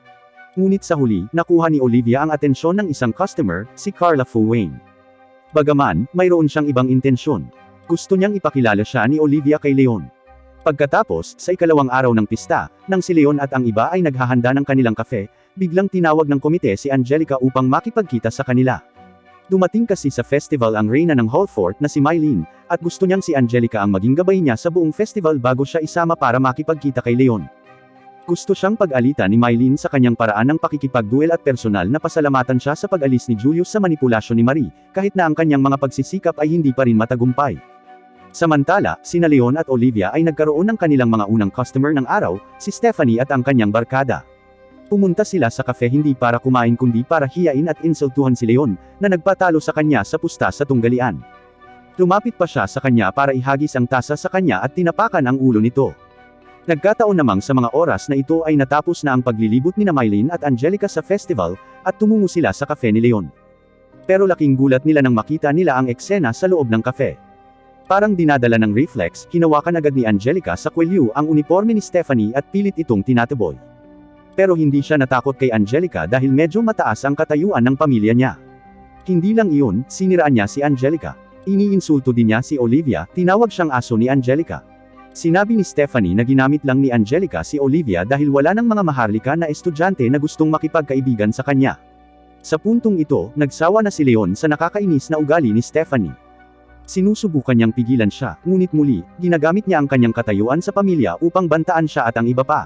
Ngunit sa huli, nakuha ni Olivia ang atensyon ng isang customer, si Carla Fuwain. Bagaman, mayroon siyang ibang intensyon. Gusto niyang ipakilala siya ni Olivia kay Leon. Pagkatapos, sa ikalawang araw ng pista, nang si Leon at ang iba ay naghahanda ng kanilang kafe, biglang tinawag ng komite si Angelica upang makipagkita sa kanila. Dumating kasi sa festival ang Reyna ng Hawthorne na si Mylene, at gusto niyang si Angelica ang maging gabay niya sa buong festival bago siya isama para makipagkita kay Leon. Gusto siyang pag-alitan ni Mylene sa kanyang paraan ng pakikipagduel at personal na pasalamatan siya sa pag-alis ni Julius sa manipulasyon ni Marie, kahit na ang kanyang mga pagsisikap ay hindi pa rin matagumpay. Samantala, sina Leon at Olivia ay nagkaroon ng kanilang mga unang customer ng araw, si Stephanie at ang kanyang barkada. Pumunta sila sa kafe hindi para kumain kundi para hiyain at insultuhan si Leon, na nagpatalo sa kanya sa pusta sa tunggalian. Lumapit pa siya sa kanya para ihagis ang tasa sa kanya at tinapakan ang ulo nito. Nagkataon namang sa mga oras na ito ay natapos na ang paglilibot ni Mylene at Angelica sa festival, at tumungo sila sa kafe ni Leon. Pero laking gulat nila nang makita nila ang eksena sa loob ng kafe. Parang dinadala ng reflex, hinawakan agad ni Angelica sa kwelyo ang uniforme ni Stephanie at pilit itong tinataboy. Pero hindi siya natakot kay Angelica dahil medyo mataas ang katayuan ng pamilya niya. Hindi lang iyon, siniraan niya si Angelica. Iniinsulto din niya si Olivia, tinawag siyang aso ni Angelica. Sinabi ni Stephanie na ginamit lang ni Angelica si Olivia dahil wala ng mga maharlika na estudyante na gustong makipagkaibigan sa kanya. Sa puntong ito, nagsawa na si Leon sa nakakainis na ugali ni Stephanie. Sinusubukan niyang pigilan siya, ngunit muli, ginagamit niya ang kanyang katayuan sa pamilya upang bantaan siya at ang iba pa.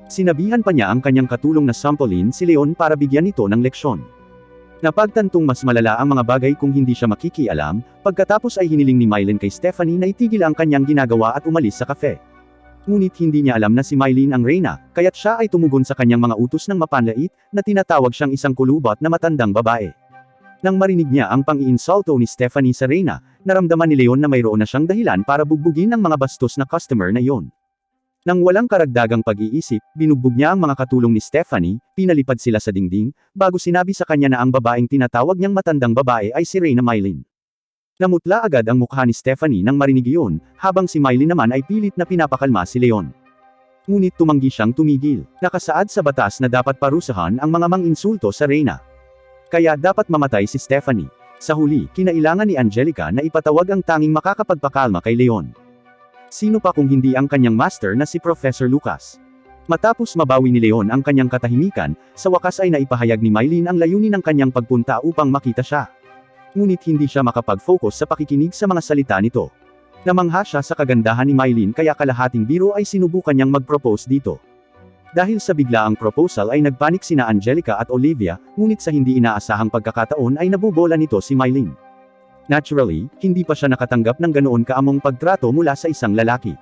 Sinabihan pa niya ang kanyang katulong na sampulin si Leon para bigyan ito ng leksyon. Napagtantong mas malala ang mga bagay kung hindi siya makikialam, pagkatapos ay hiniling ni Mylene kay Stephanie na itigil ang kanyang ginagawa at umalis sa kafe. Ngunit hindi niya alam na si Mylene ang Reyna, kaya't siya ay tumugon sa kanyang mga utos ng mapanlait, na tinatawag siyang isang kulubot na matandang babae. Nang marinig niya ang pang-iinsulto ni Stephanie sa Reyna, naramdaman ni Leon na mayroon na siyang dahilan para bugbugin ang mga bastos na customer na iyon. Nang walang karagdagang pag-iisip, binugbog niya ang mga katulong ni Stephanie, pinalipad sila sa dingding, bago sinabi sa kanya na ang babaeng tinatawag niyang matandang babae ay si Reyna Mylene. Namutla agad ang mukha ni Stephanie nang marinig iyon, habang si Mylene naman ay pilit na pinapakalma si Leon. Ngunit tumanggi siyang tumigil. Nakasaad sa batas na dapat parusahan ang mga mang-insulto sa Reyna. Kaya dapat mamatay si Stephanie. Sa huli, kinailangan ni Angelica na ipatawag ang tanging makakapagpakalma kay Leon. Sino pa kung hindi ang kanyang master na si Professor Lucas? Matapos mabawi ni Leon ang kanyang katahimikan, sa wakas ay naipahayag ni Mylene ang layunin ng kanyang pagpunta upang makita siya. Ngunit hindi siya makapag-focus sa pakikinig sa mga salita nito. Namangha siya sa kagandahan ni Mylene kaya kalahating biro ay sinubukan niyang mag-propose dito. Dahil sa biglaang proposal ay nagpanik sina Angelica at Olivia, ngunit sa hindi inaasahang pagkakataon ay nabubola nito si Mylene. Naturally, hindi pa siya nakatanggap ng ganoon kaamong pagtrato mula sa isang lalaki.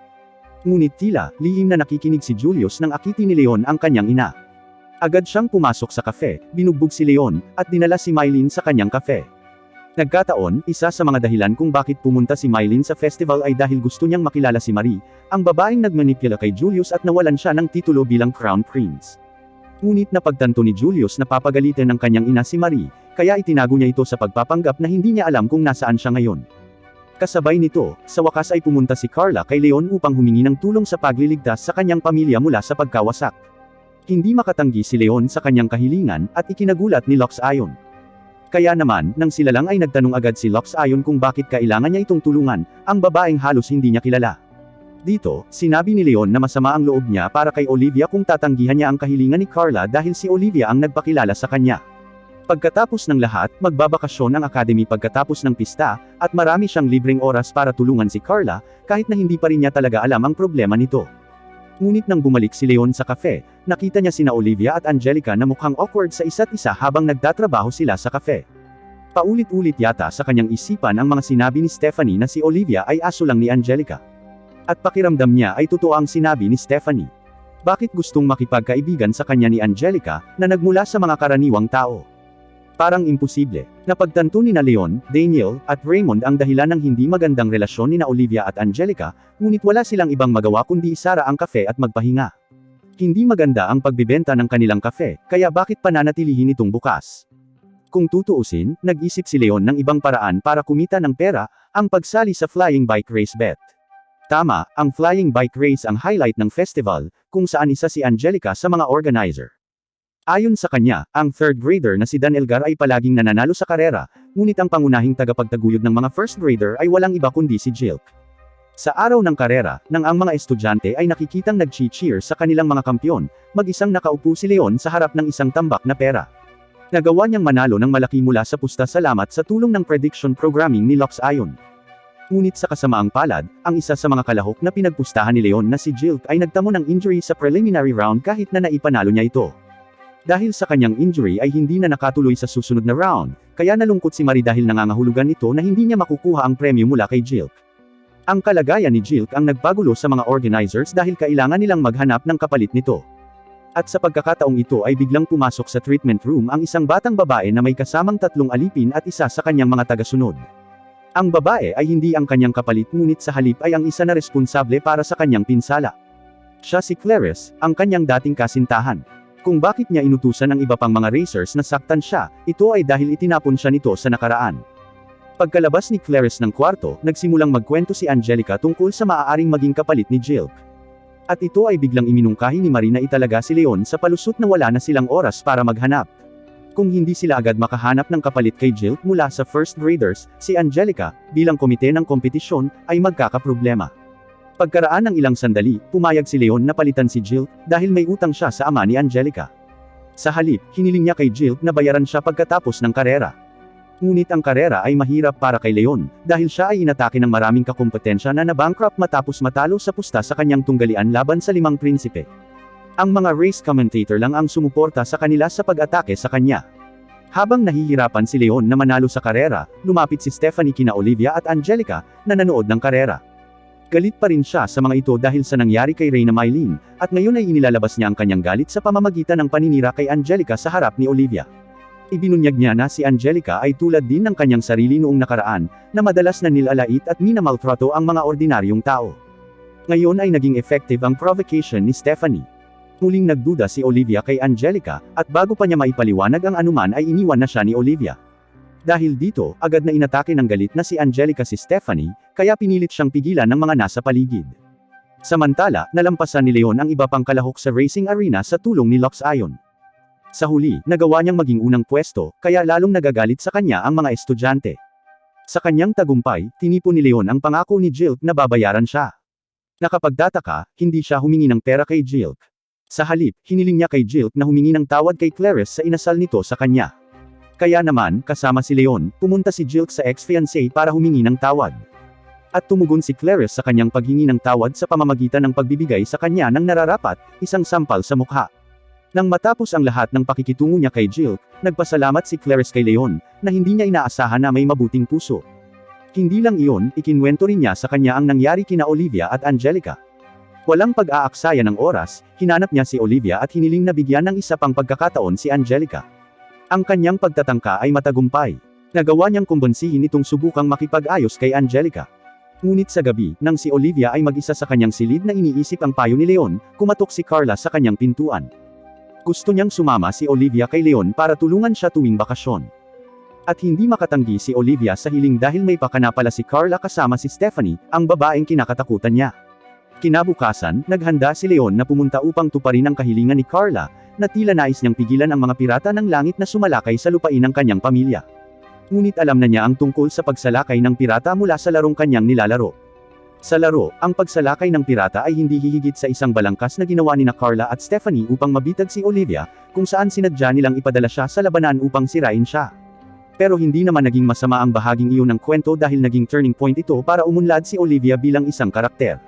Ngunit tila, lihim na nakikinig si Julius nang akiti ni Leon ang kanyang ina. Agad siyang pumasok sa kafe, binugbog si Leon, at dinala si Mylene sa kanyang kafe. Nagkataon, isa sa mga dahilan kung bakit pumunta si Mylene sa festival ay dahil gusto niyang makilala si Marie, ang babaeng nagmanipula kay Julius at nawalan siya ng titulo bilang Crown Prince. Ngunit napagtanto ni Julius na papagalitin ng kanyang ina si Marie, kaya itinago niya ito sa pagpapanggap na hindi niya alam kung nasaan siya ngayon. Kasabay nito, sa wakas ay pumunta si Carla kay Leon upang humingi ng tulong sa pagliligtas sa kanyang pamilya mula sa pagkawasak. Hindi makatanggi si Leon sa kanyang kahilingan, at ikinagulat ni Lux Ayon. Kaya naman, nang sila lang ay nagtanong agad si Lux Ayon kung bakit kailangan niya itong tulungan, ang babaeng halos hindi niya kilala. Dito, sinabi ni Leon na masama ang loob niya para kay Olivia kung tatanggihan niya ang kahilingan ni Carla dahil si Olivia ang nagpakilala sa kanya. Pagkatapos ng lahat, magbabakasyon ang Academy pagkatapos ng pista, at marami siyang libreng oras para tulungan si Carla, kahit na hindi pa rin niya talaga alam ang problema nito. Ngunit nang bumalik si Leon sa cafe, nakita niya sina Olivia at Angelica na mukhang awkward sa isa't isa habang nagtatrabaho sila sa cafe. Paulit-ulit yata sa kanyang isipan ang mga sinabi ni Stephanie na si Olivia ay aso lang ni Angelica. At pakiramdam niya ay totoo ang sinabi ni Stephanie. Bakit gustong makipagkaibigan sa kanya ni Angelica, na nagmula sa mga karaniwang tao? Parang imposible. Napagtanto ni na Leon, Daniel, at Raymond ang dahilan ng hindi magandang relasyon ni na Olivia at Angelica, ngunit wala silang ibang magawa kundi isara ang kafe at magpahinga. Hindi maganda ang pagbibenta ng kanilang kafe, kaya bakit pananatilihin itong bukas? Kung tutuusin, nag-isip si Leon ng ibang paraan para kumita ng pera, ang pagsali sa flying bike race bet. Tama, ang flying bike race ang highlight ng festival, kung saan isa si Angelica sa mga organizer. Ayon sa kanya, ang third grader na si Dan Elgar ay palaging nananalo sa karera, ngunit ang pangunahing tagapagtaguyod ng mga first grader ay walang iba kundi si Jilk. Sa araw ng karera, nang ang mga estudyante ay nakikitang nag-cheer sa kanilang mga kampyon, mag-isang nakaupo si Leon sa harap ng isang tambak na pera. Nagawa niyang manalo ng malaki mula sa pusta salamat sa tulong ng prediction programming ni Lux Ayon. Ngunit sa kasamaang palad, ang isa sa mga kalahok na pinagpustahan ni Leon na si Jilk ay nagtamo ng injury sa preliminary round kahit na naipanalo niya ito. Dahil sa kanyang injury ay hindi na nakatuloy sa susunod na round, kaya nalungkot si Marie dahil nangangahulugan ito na hindi niya makukuha ang premyo mula kay Jilk. Ang kalagayan ni Jilk ang nagpagulo sa mga organizers dahil kailangan nilang maghanap ng kapalit nito. At sa pagkakataong ito ay biglang pumasok sa treatment room ang isang batang babae na may kasamang 3 alipin at isa sa kanyang mga tagasunod. Ang babae ay hindi ang kanyang kapalit ngunit sa halip ay ang isa na responsable para sa kanyang pinsala. Siya si Clarice, ang kanyang dating kasintahan. Kung bakit niya inutusan ang iba pang mga racers na saktan siya, ito ay dahil itinapon siya nito sa nakaraan. Pagkalabas ni Clarice ng kwarto, nagsimulang magkwento si Angelica tungkol sa maaaring maging kapalit ni Jilk. At ito ay biglang iminungkahi ni Marie na italaga si Leon sa palusot na wala na silang oras para maghanap. Kung hindi sila agad makahanap ng kapalit kay Jilk mula sa first graders, si Angelica, bilang komite ng kompetisyon, ay magkakaproblema. Pagkaraan ng ilang sandali, pumayag si Leon na palitan si Jilk, dahil may utang siya sa ama ni Angelica. Sa halip, hiniling niya kay Jilk na bayaran siya pagkatapos ng karera. Ngunit ang karera ay mahirap para kay Leon, dahil siya ay inatake ng maraming kakumpetensya na nabankrupt matapos matalo sa pusta sa kanyang tunggalian laban sa 5 prinsipe. Ang mga race commentator lang ang sumuporta sa kanila sa pag-atake sa kanya. Habang nahihirapan si Leon na manalo sa karera, lumapit si Stephanie kina Olivia at Angelica, na nanood ng karera. Galit pa rin siya sa mga ito dahil sa nangyari kay Reyna Mylene, at ngayon ay inilalabas niya ang kanyang galit sa pamamagitan ng paninira kay Angelica sa harap ni Olivia. Ibinunyag niya na si Angelica ay tulad din ng kanyang sarili noong nakaraan, na madalas na nilalait at minamaltrato ang mga ordinaryong tao. Ngayon ay naging effective ang provocation ni Stephanie. Muling nagduda si Olivia kay Angelica, at bago pa niya maipaliwanag ang anuman ay iniwan na siya ni Olivia. Dahil dito, agad na inatake ng galit na si Angelica si Stephanie, kaya pinilit siyang pigilan ng mga nasa paligid. Samantala, nalampasan ni Leon ang iba pang kalahok sa racing arena sa tulong ni Lux Ayon. Sa huli, nagawa niyang maging unang pwesto, kaya lalong nagagalit sa kanya ang mga estudyante. Sa kanyang tagumpay, tinipon ni Leon ang pangako ni Jilk na babayaran siya. Nakapagtataka, hindi siya humingi ng pera kay Jilk. Sa halip, hiniling niya kay Jilk na humingi ng tawad kay Clarice sa inasal nito sa kanya. Kaya naman, kasama si Leon, pumunta si Jilk sa ex-fiancé para humingi ng tawad. At tumugon si Clarice sa kanyang paghingi ng tawad sa pamamagitan ng pagbibigay sa kanya ng nararapat, isang sampal sa mukha. Nang matapos ang lahat ng pakikitungo niya kay Jilk, nagpasalamat si Clarice kay Leon, na hindi niya inaasahan na may mabuting puso. Hindi lang iyon, ikinwento rin niya sa kanya ang nangyari kina Olivia at Angelica. Walang pag-aaksaya ng oras, hinanap niya si Olivia at hiniling na bigyan ng isa pang pagkakataon si Angelica. Ang kanyang pagtatangka ay matagumpay. Nagawa niyang kumbonsihin itong subukang makipag-ayos kay Angelica. Ngunit sa gabi, nang si Olivia ay mag-isa sa kanyang silid na iniisip ang payo ni Leon, kumatok si Carla sa kanyang pintuan. Gusto niyang sumama si Olivia kay Leon para tulungan siya tuwing bakasyon. At hindi makatanggi si Olivia sa hiling dahil may pakana pala si Carla kasama si Stephanie, ang babaeng kinakatakutan niya. Kinabukasan, naghanda si Leon na pumunta upang tuparin ang kahilingan ni Carla, na tila nais niyang pigilan ang mga pirata ng langit na sumalakay sa lupain ng kanyang pamilya. Ngunit alam na niya ang tungkol sa pagsalakay ng pirata mula sa larong kanyang nilalaro. Sa laro, ang pagsalakay ng pirata ay hindi hihigit sa isang balangkas na ginawa ni Carla at Stephanie upang mabitag si Olivia, kung saan sinadya nilang ipadala siya sa labanan upang sirain siya. Pero hindi naman naging masama ang bahaging iyon ng kwento dahil naging turning point ito para umunlad si Olivia bilang isang karakter.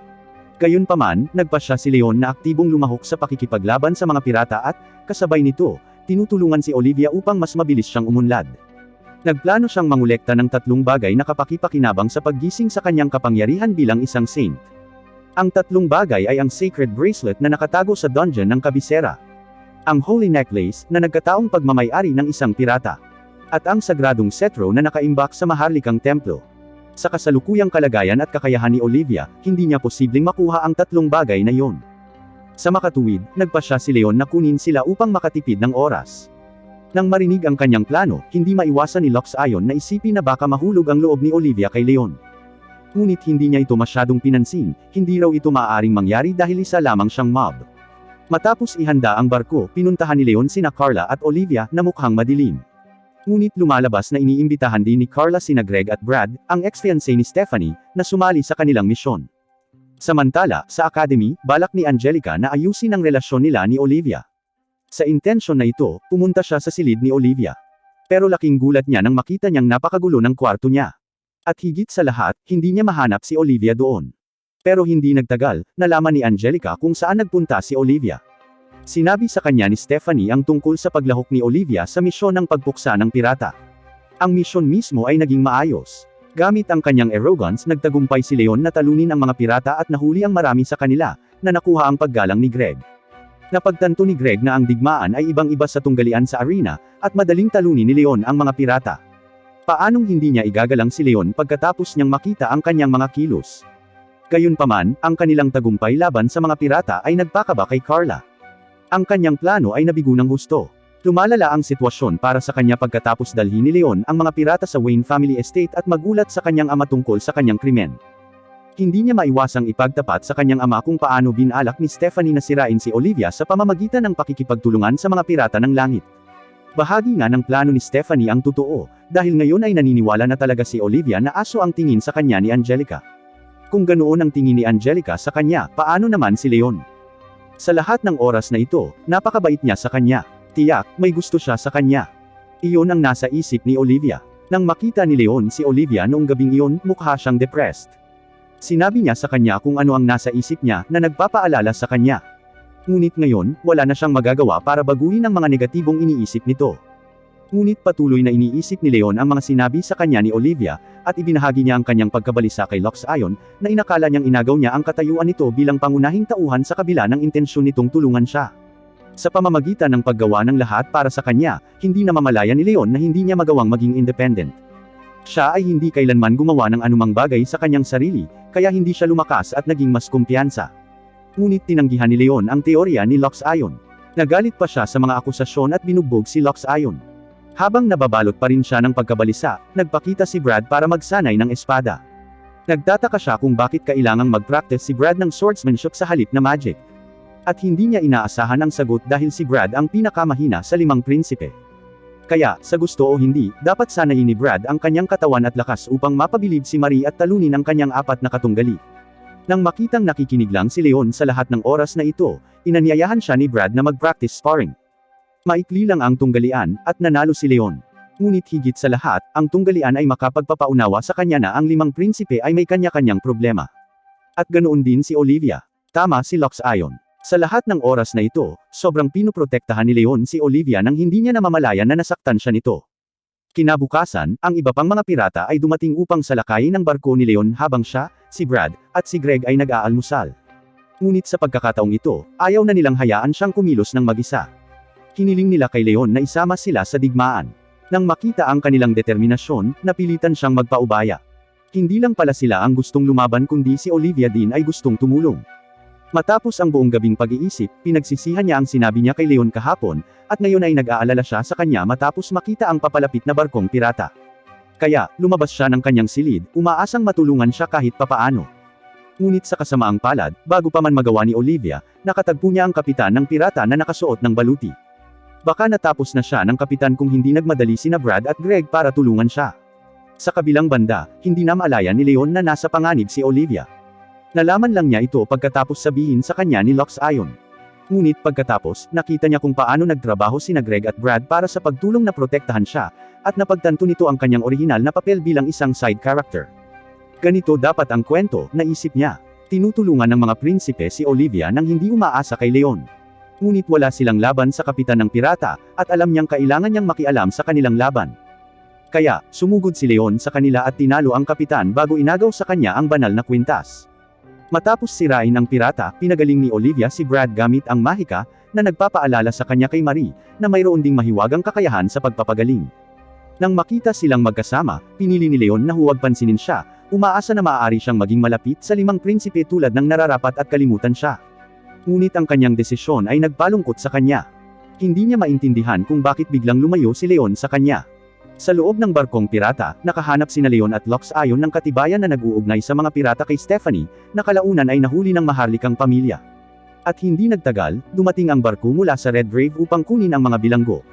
Gayunpaman, nagpasya si Leon na aktibong lumahok sa pakikipaglaban sa mga pirata at, kasabay nito, tinutulungan si Olivia upang mas mabilis siyang umunlad. Nagplano siyang mangolekta ng 3 bagay na kapakipakinabang sa paggising sa kanyang kapangyarihan bilang isang saint. Ang 3 bagay ay ang Sacred Bracelet na nakatago sa dungeon ng kabisera, ang Holy Necklace na nagkataong pagmamay-ari ng isang pirata, at ang Sagradong Cetro na nakaimbak sa maharlikang templo. Sa kasalukuyang kalagayan at kakayahan ni Olivia, hindi niya posibleng makuha ang 3 bagay na iyon. Sa makatuwid, nagpasya si Leon na kunin sila upang makatipid ng oras. Nang marinig ang kanyang plano, hindi maiwasan ni Lux Ayon na isipin na baka mahulog ang loob ni Olivia kay Leon. Ngunit hindi niya ito masyadong pinansin, hindi raw ito maaaring mangyari dahil isa lamang siyang mob. Matapos ihanda ang barko, pinuntahan ni Leon sina Carla at Olivia na mukhang madilim. Ngunit lumalabas na iniimbitahan din ni Carla sina Greg at Brad, ang ex-fiancé ni Stephanie, na sumali sa kanilang misyon. Samantala, sa academy, balak ni Angelica na ayusin ang relasyon nila ni Olivia. Sa intensyon na ito, pumunta siya sa silid ni Olivia. Pero laking gulat niya nang makita niyang napakagulo ng kwarto niya. At higit sa lahat, hindi niya mahanap si Olivia doon. Pero hindi nagtagal, nalaman ni Angelica kung saan nagpunta si Olivia. Sinabi sa kanya ni Stephanie ang tungkol sa paglahok ni Olivia sa misyon ng pagpuksa ng pirata. Ang misyon mismo ay naging maayos. Gamit ang kanyang arrogance, nagtagumpay si Leon na talunin ang mga pirata at nahuli ang marami sa kanila, na nakuha ang paggalang ni Greg. Napagtanto ni Greg na ang digmaan ay ibang-iba sa tunggalian sa arena, at madaling talunin ni Leon ang mga pirata. Paanong hindi niya igagalang si Leon pagkatapos niyang makita ang kanyang mga kilos? Gayunpaman, ang kanilang tagumpay laban sa mga pirata ay nagpakaba kay Carla. Ang kanyang plano ay nabigo ng husto. Lumalala ang sitwasyon para sa kanya pagkatapos dalhin ni Leon ang mga pirata sa Wayne Family Estate at magulat sa kanyang ama tungkol sa kanyang krimen. Hindi niya maiwasang ipagtapat sa kanyang ama kung paano binalak ni Stephanie na sirain si Olivia sa pamamagitan ng pakikipagtulungan sa mga pirata ng langit. Bahagi nga ng plano ni Stephanie ang totoo, dahil ngayon ay naniniwala na talaga si Olivia na aso ang tingin sa kanya ni Angelica. Kung ganoon ang tingin ni Angelica sa kanya, paano naman si Leon? Sa lahat ng oras na ito, napakabait niya sa kanya. Tiyak, may gusto siya sa kanya. Iyon ang nasa isip ni Olivia. Nang makita ni Leon si Olivia noong gabing iyon, mukha siyang depressed. Sinabi niya sa kanya kung ano ang nasa isip niya na nagpapaalala sa kanya. Ngunit ngayon, wala na siyang magagawa para baguhin ang mga negatibong iniisip nito. Ngunit patuloy na iniisip ni Leon ang mga sinabi sa kanya ni Olivia, at ibinahagi niya ang kanyang pagkabalisa kay Lux Ayon, na inakala niyang inagaw niya ang katayuan nito bilang pangunahing tauhan sa kabila ng intensyon nitong tulungan siya. Sa pamamagitan ng paggawa ng lahat para sa kanya, hindi namamalayan ni Leon na hindi niya magawang maging independent. Siya ay hindi kailanman gumawa ng anumang bagay sa kanyang sarili, kaya hindi siya lumakas at naging mas kumpiyansa. Ngunit tinanggihan ni Leon ang teorya ni Lux Ayon. Nagalit pa siya sa mga akusasyon at binugbog si Lux Ayon. Habang nababalot pa rin siya ng pagkabalisa, nagpakita si Brad para magsanay ng espada. Nagtataka siya kung bakit kailangang mag-practice si Brad ng swordsmanship sa halip na magic. At hindi niya inaasahan ang sagot dahil si Brad ang pinakamahina sa 5 prinsipe. Kaya, sa gusto o hindi, dapat sanayin ni Brad ang kanyang katawan at lakas upang mapabilib si Marie at talunin ang kanyang 4 na katunggali. Nang makitang nakikinig lang si Leon sa lahat ng oras na ito, inanyayahan siya ni Brad na mag-practice sparring. Maikli lang ang tunggalian, at nanalo si Leon. Ngunit higit sa lahat, ang tunggalian ay makapagpapaunawa sa kanya na ang 5 prinsipe ay may kanya-kanyang problema. At ganoon din si Olivia. Tama si Lux Ion. Sa lahat ng oras na ito, sobrang pinoprotektahan ni Leon si Olivia nang hindi niya namamalayan na nasaktan siya nito. Kinabukasan, ang iba pang mga pirata ay dumating upang salakayin ang barko ni Leon habang siya, si Brad, at si Greg ay nag-aalmusal. Ngunit sa pagkakataong ito, ayaw na nilang hayaan siyang kumilos ng mag-isa. Hiniling nila kay Leon na isama sila sa digmaan. Nang makita ang kanilang determinasyon, napilitan siyang magpaubaya. Hindi lang pala sila ang gustong lumaban kundi si Olivia din ay gustong tumulong. Matapos ang buong gabing pag-iisip, pinagsisihan niya ang sinabi niya kay Leon kahapon, at ngayon ay nag-aalala siya sa kanya matapos makita ang papalapit na barkong pirata. Kaya, lumabas siya ng kanyang silid, umaasang matulungan siya kahit papaano. Ngunit sa kasamaang palad, bago pa man magawa ni Olivia, nakatagpo niya ang kapitan ng pirata na nakasuot ng baluti. Baka natapos na siya ng kapitan kung hindi nagmadali sina Brad at Greg para tulungan siya. Sa kabilang banda, hindi na maalayan ni Leon na nasa panganib si Olivia. Nalaman lang niya ito pagkatapos sabihin sa kanya ni Lux Ion. Ngunit pagkatapos, nakita niya kung paano nagtrabaho sina Greg at Brad para sa pagtulong na protektahan siya, at napagtanto nito ang kanyang orihinal na papel bilang isang side character. Ganito dapat ang kwento, naisip niya. Tinutulungan ng mga prinsipe si Olivia nang hindi umaasa kay Leon. Ngunit wala silang laban sa kapitan ng pirata, at alam niyang kailangan niyang makialam sa kanilang laban. Kaya, sumugod si Leon sa kanila at tinalo ang kapitan bago inagaw sa kanya ang banal na kwintas. Matapos sirain ang pirata, pinagaling ni Olivia si Brad gamit ang mahika, na nagpapaalala sa kanya kay Marie, na mayroon ding mahiwagang kakayahan sa pagpapagaling. Nang makita silang magkasama, pinili ni Leon na huwag pansinin siya, umaasa na maaari siyang maging malapit sa 5 prinsipe tulad ng nararapat at kalimutan siya. Ngunit ang kanyang desisyon ay nagpalungkot sa kanya. Hindi niya maintindihan kung bakit biglang lumayo si Leon sa kanya. Sa loob ng barkong pirata, nakahanap sina Leon at Lux Ion ng katibayan na nag-uugnay sa mga pirata kay Stephanie, na kalaunan ay nahuli ng maharlikang pamilya. At hindi nagtagal, dumating ang barko mula sa Red Grave upang kunin ang mga bilanggo.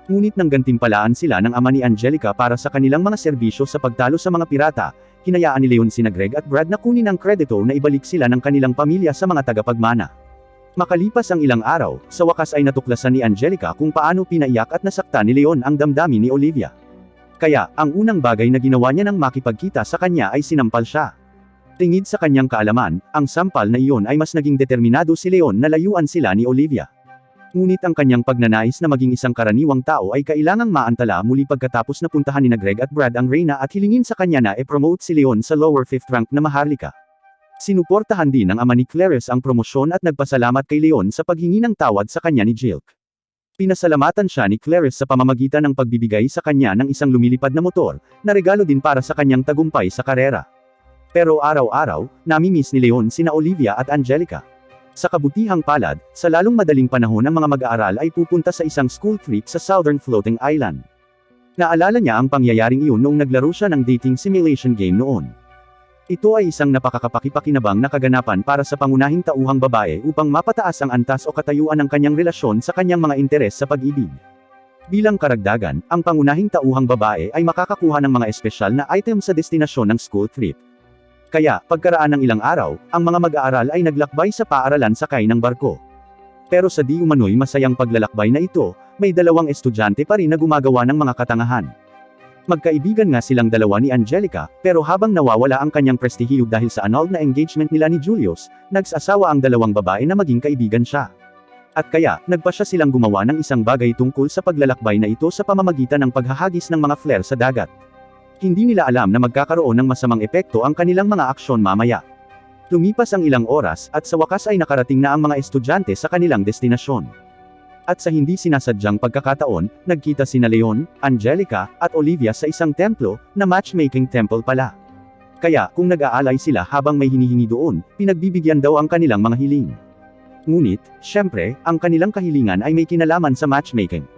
Ngunit nang gantimpalaan sila ng ama ni Angelica para sa kanilang mga serbisyo sa pagtalo sa mga pirata, hinayaan ni Leon sina Greg at Brad na kunin ang kredito na ibalik sila ng kanilang pamilya sa mga tagapagmana. Makalipas ang ilang araw, sa wakas ay natuklasan ni Angelica kung paano pinaiyak at nasaktan ni Leon ang damdamin ni Olivia. Kaya, ang unang bagay na ginawa niya nang makipagkita sa kanya ay sinampal siya. Tingid sa kanyang kaalaman, ang sampal na iyon ay mas naging determinado si Leon na layuan sila ni Olivia. Ngunit ang kanyang pagnanais na maging isang karaniwang tao ay kailangang maantala muli pagkatapos na puntahan ni Greg at Brad ang Reyna at hilingin sa kanya na e-promote si Leon sa lower 5th rank na maharlika. Sinuportahan din ng ama ni Clarice ang promosyon at nagpasalamat kay Leon sa paghingi ng tawad sa kanya ni Jilk. Pinasalamatan siya ni Clarice sa pamamagitan ng pagbibigay sa kanya ng isang lumilipad na motor, na regalo din para sa kanyang tagumpay sa karera. Pero araw-araw, namimiss ni Leon sina Olivia at Angelica. Sa kabutihang palad, sa lalong madaling panahon ng mga mag-aaral ay pupunta sa isang school trip sa Southern Floating Island. Naalala niya ang pangyayaring iyon noong naglaro siya ng dating simulation game noon. Ito ay isang napakakapakipakinabang na kaganapan para sa pangunahing tauhang babae upang mapataas ang antas o katayuan ng kanyang relasyon sa kanyang mga interes sa pag-ibig. Bilang karagdagan, ang pangunahing tauhang babae ay makakakuha ng mga espesyal na item sa destinasyon ng school trip. Kaya, pagkaraan ng ilang araw, ang mga mag-aaral ay naglakbay sa paaralan sakay ng barko. Pero sa di umano'y masayang paglalakbay na ito, may 2 estudyante pa rin na gumagawa ng mga katangahan. Magkaibigan nga silang dalawa ni Angelica, pero habang nawawala ang kanyang prestihiyo dahil sa annulled na engagement nila ni Julius, nagsasawa ang 2 babae na maging kaibigan siya. At kaya, nagpasya silang gumawa ng isang bagay tungkol sa paglalakbay na ito sa pamamagitan ng paghahagis ng mga flare sa dagat. Hindi nila alam na magkakaroon ng masamang epekto ang kanilang mga aksyon mamaya. Lumipas ang ilang oras, at sa wakas ay nakarating na ang mga estudyante sa kanilang destinasyon. At sa hindi sinasadyang pagkakataon, nagkita sina Leon, Angelica, at Olivia sa isang templo, na matchmaking temple pala. Kaya, kung nag-aalay sila habang may hinihingi doon, pinagbibigyan daw ang kanilang mga hiling. Ngunit, syempre, ang kanilang kahilingan ay may kinalaman sa matchmaking.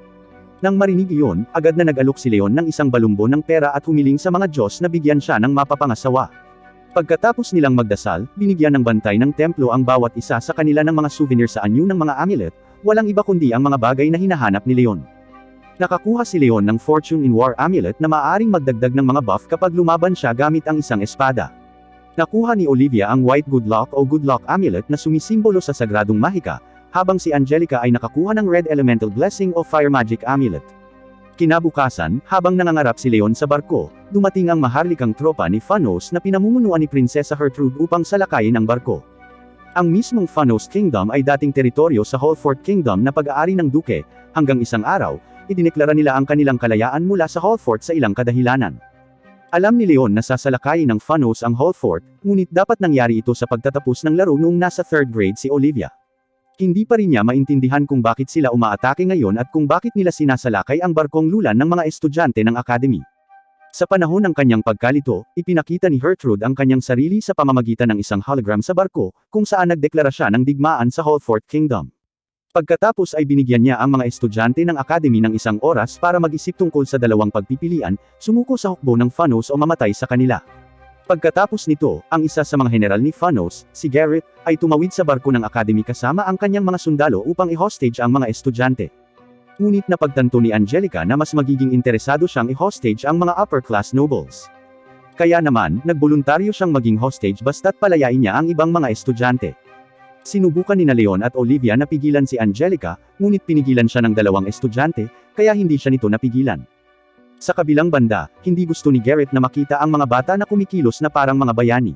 Nang marinig iyon, agad na nag-alok si Leon ng isang balumbo ng pera at humiling sa mga Diyos na bigyan siya ng mapapangasawa. Pagkatapos nilang magdasal, binigyan ng bantay ng templo ang bawat isa sa kanila ng mga souvenir sa anyo ng mga amulet, walang iba kundi ang mga bagay na hinahanap ni Leon. Nakakuha si Leon ng Fortune in War amulet na maaaring magdagdag ng mga buff kapag lumaban siya gamit ang isang espada. Nakuha ni Olivia ang White Good Luck o Good Luck amulet na sumisimbolo sa sagradong mahika, habang si Angelica ay nakakuha ng Red Elemental Blessing o Fire Magic amulet. Kinabukasan, habang nangangarap si Leon sa barko, dumating ang maharlikang tropa ni Phanos na pinamumunuan ni Prinsesa Gertrude upang salakayin ang barko. Ang mismong Phanos Kingdom ay dating teritoryo sa Hallfort Kingdom na pag-aari ng Duke, hanggang isang araw, idineklara nila ang kanilang kalayaan mula sa Hallfort sa ilang kadahilanan. Alam ni Leon na sasalakayin ng Phanos ang Hallfort, ngunit dapat nangyari ito sa pagtatapos ng laro noong nasa 3rd grade si Olivia. Hindi pa rin niya maintindihan kung bakit sila umaatake ngayon at kung bakit nila sinasalakay ang barkong lulan ng mga estudyante ng academy. Sa panahon ng kanyang pagkalito, ipinakita ni Gertrude ang kanyang sarili sa pamamagitan ng isang hologram sa barko, kung saan nagdeklara siya ng digmaan sa Hallfort Kingdom. Pagkatapos ay binigyan niya ang mga estudyante ng academy ng isang oras para mag-isip tungkol sa dalawang pagpipilian, sumuko sa hukbo ng Phanos o mamatay sa kanila. Pagkatapos nito, ang isa sa mga general ni Phanos, si Garrett, ay tumawid sa barko ng academy kasama ang kanyang mga sundalo upang i-hostage ang mga estudyante. Ngunit napagtanto ni Angelica na mas magiging interesado siyang i-hostage ang mga upper-class nobles. Kaya naman, nagboluntaryo siyang maging hostage basta't palayain niya ang ibang mga estudyante. Sinubukan ni Leon at Olivia na pigilan si Angelica, ngunit pinigilan siya ng dalawang estudyante, kaya hindi siya nito napigilan. Sa kabilang banda, hindi gusto ni Garrett na makita ang mga bata na kumikilos na parang mga bayani.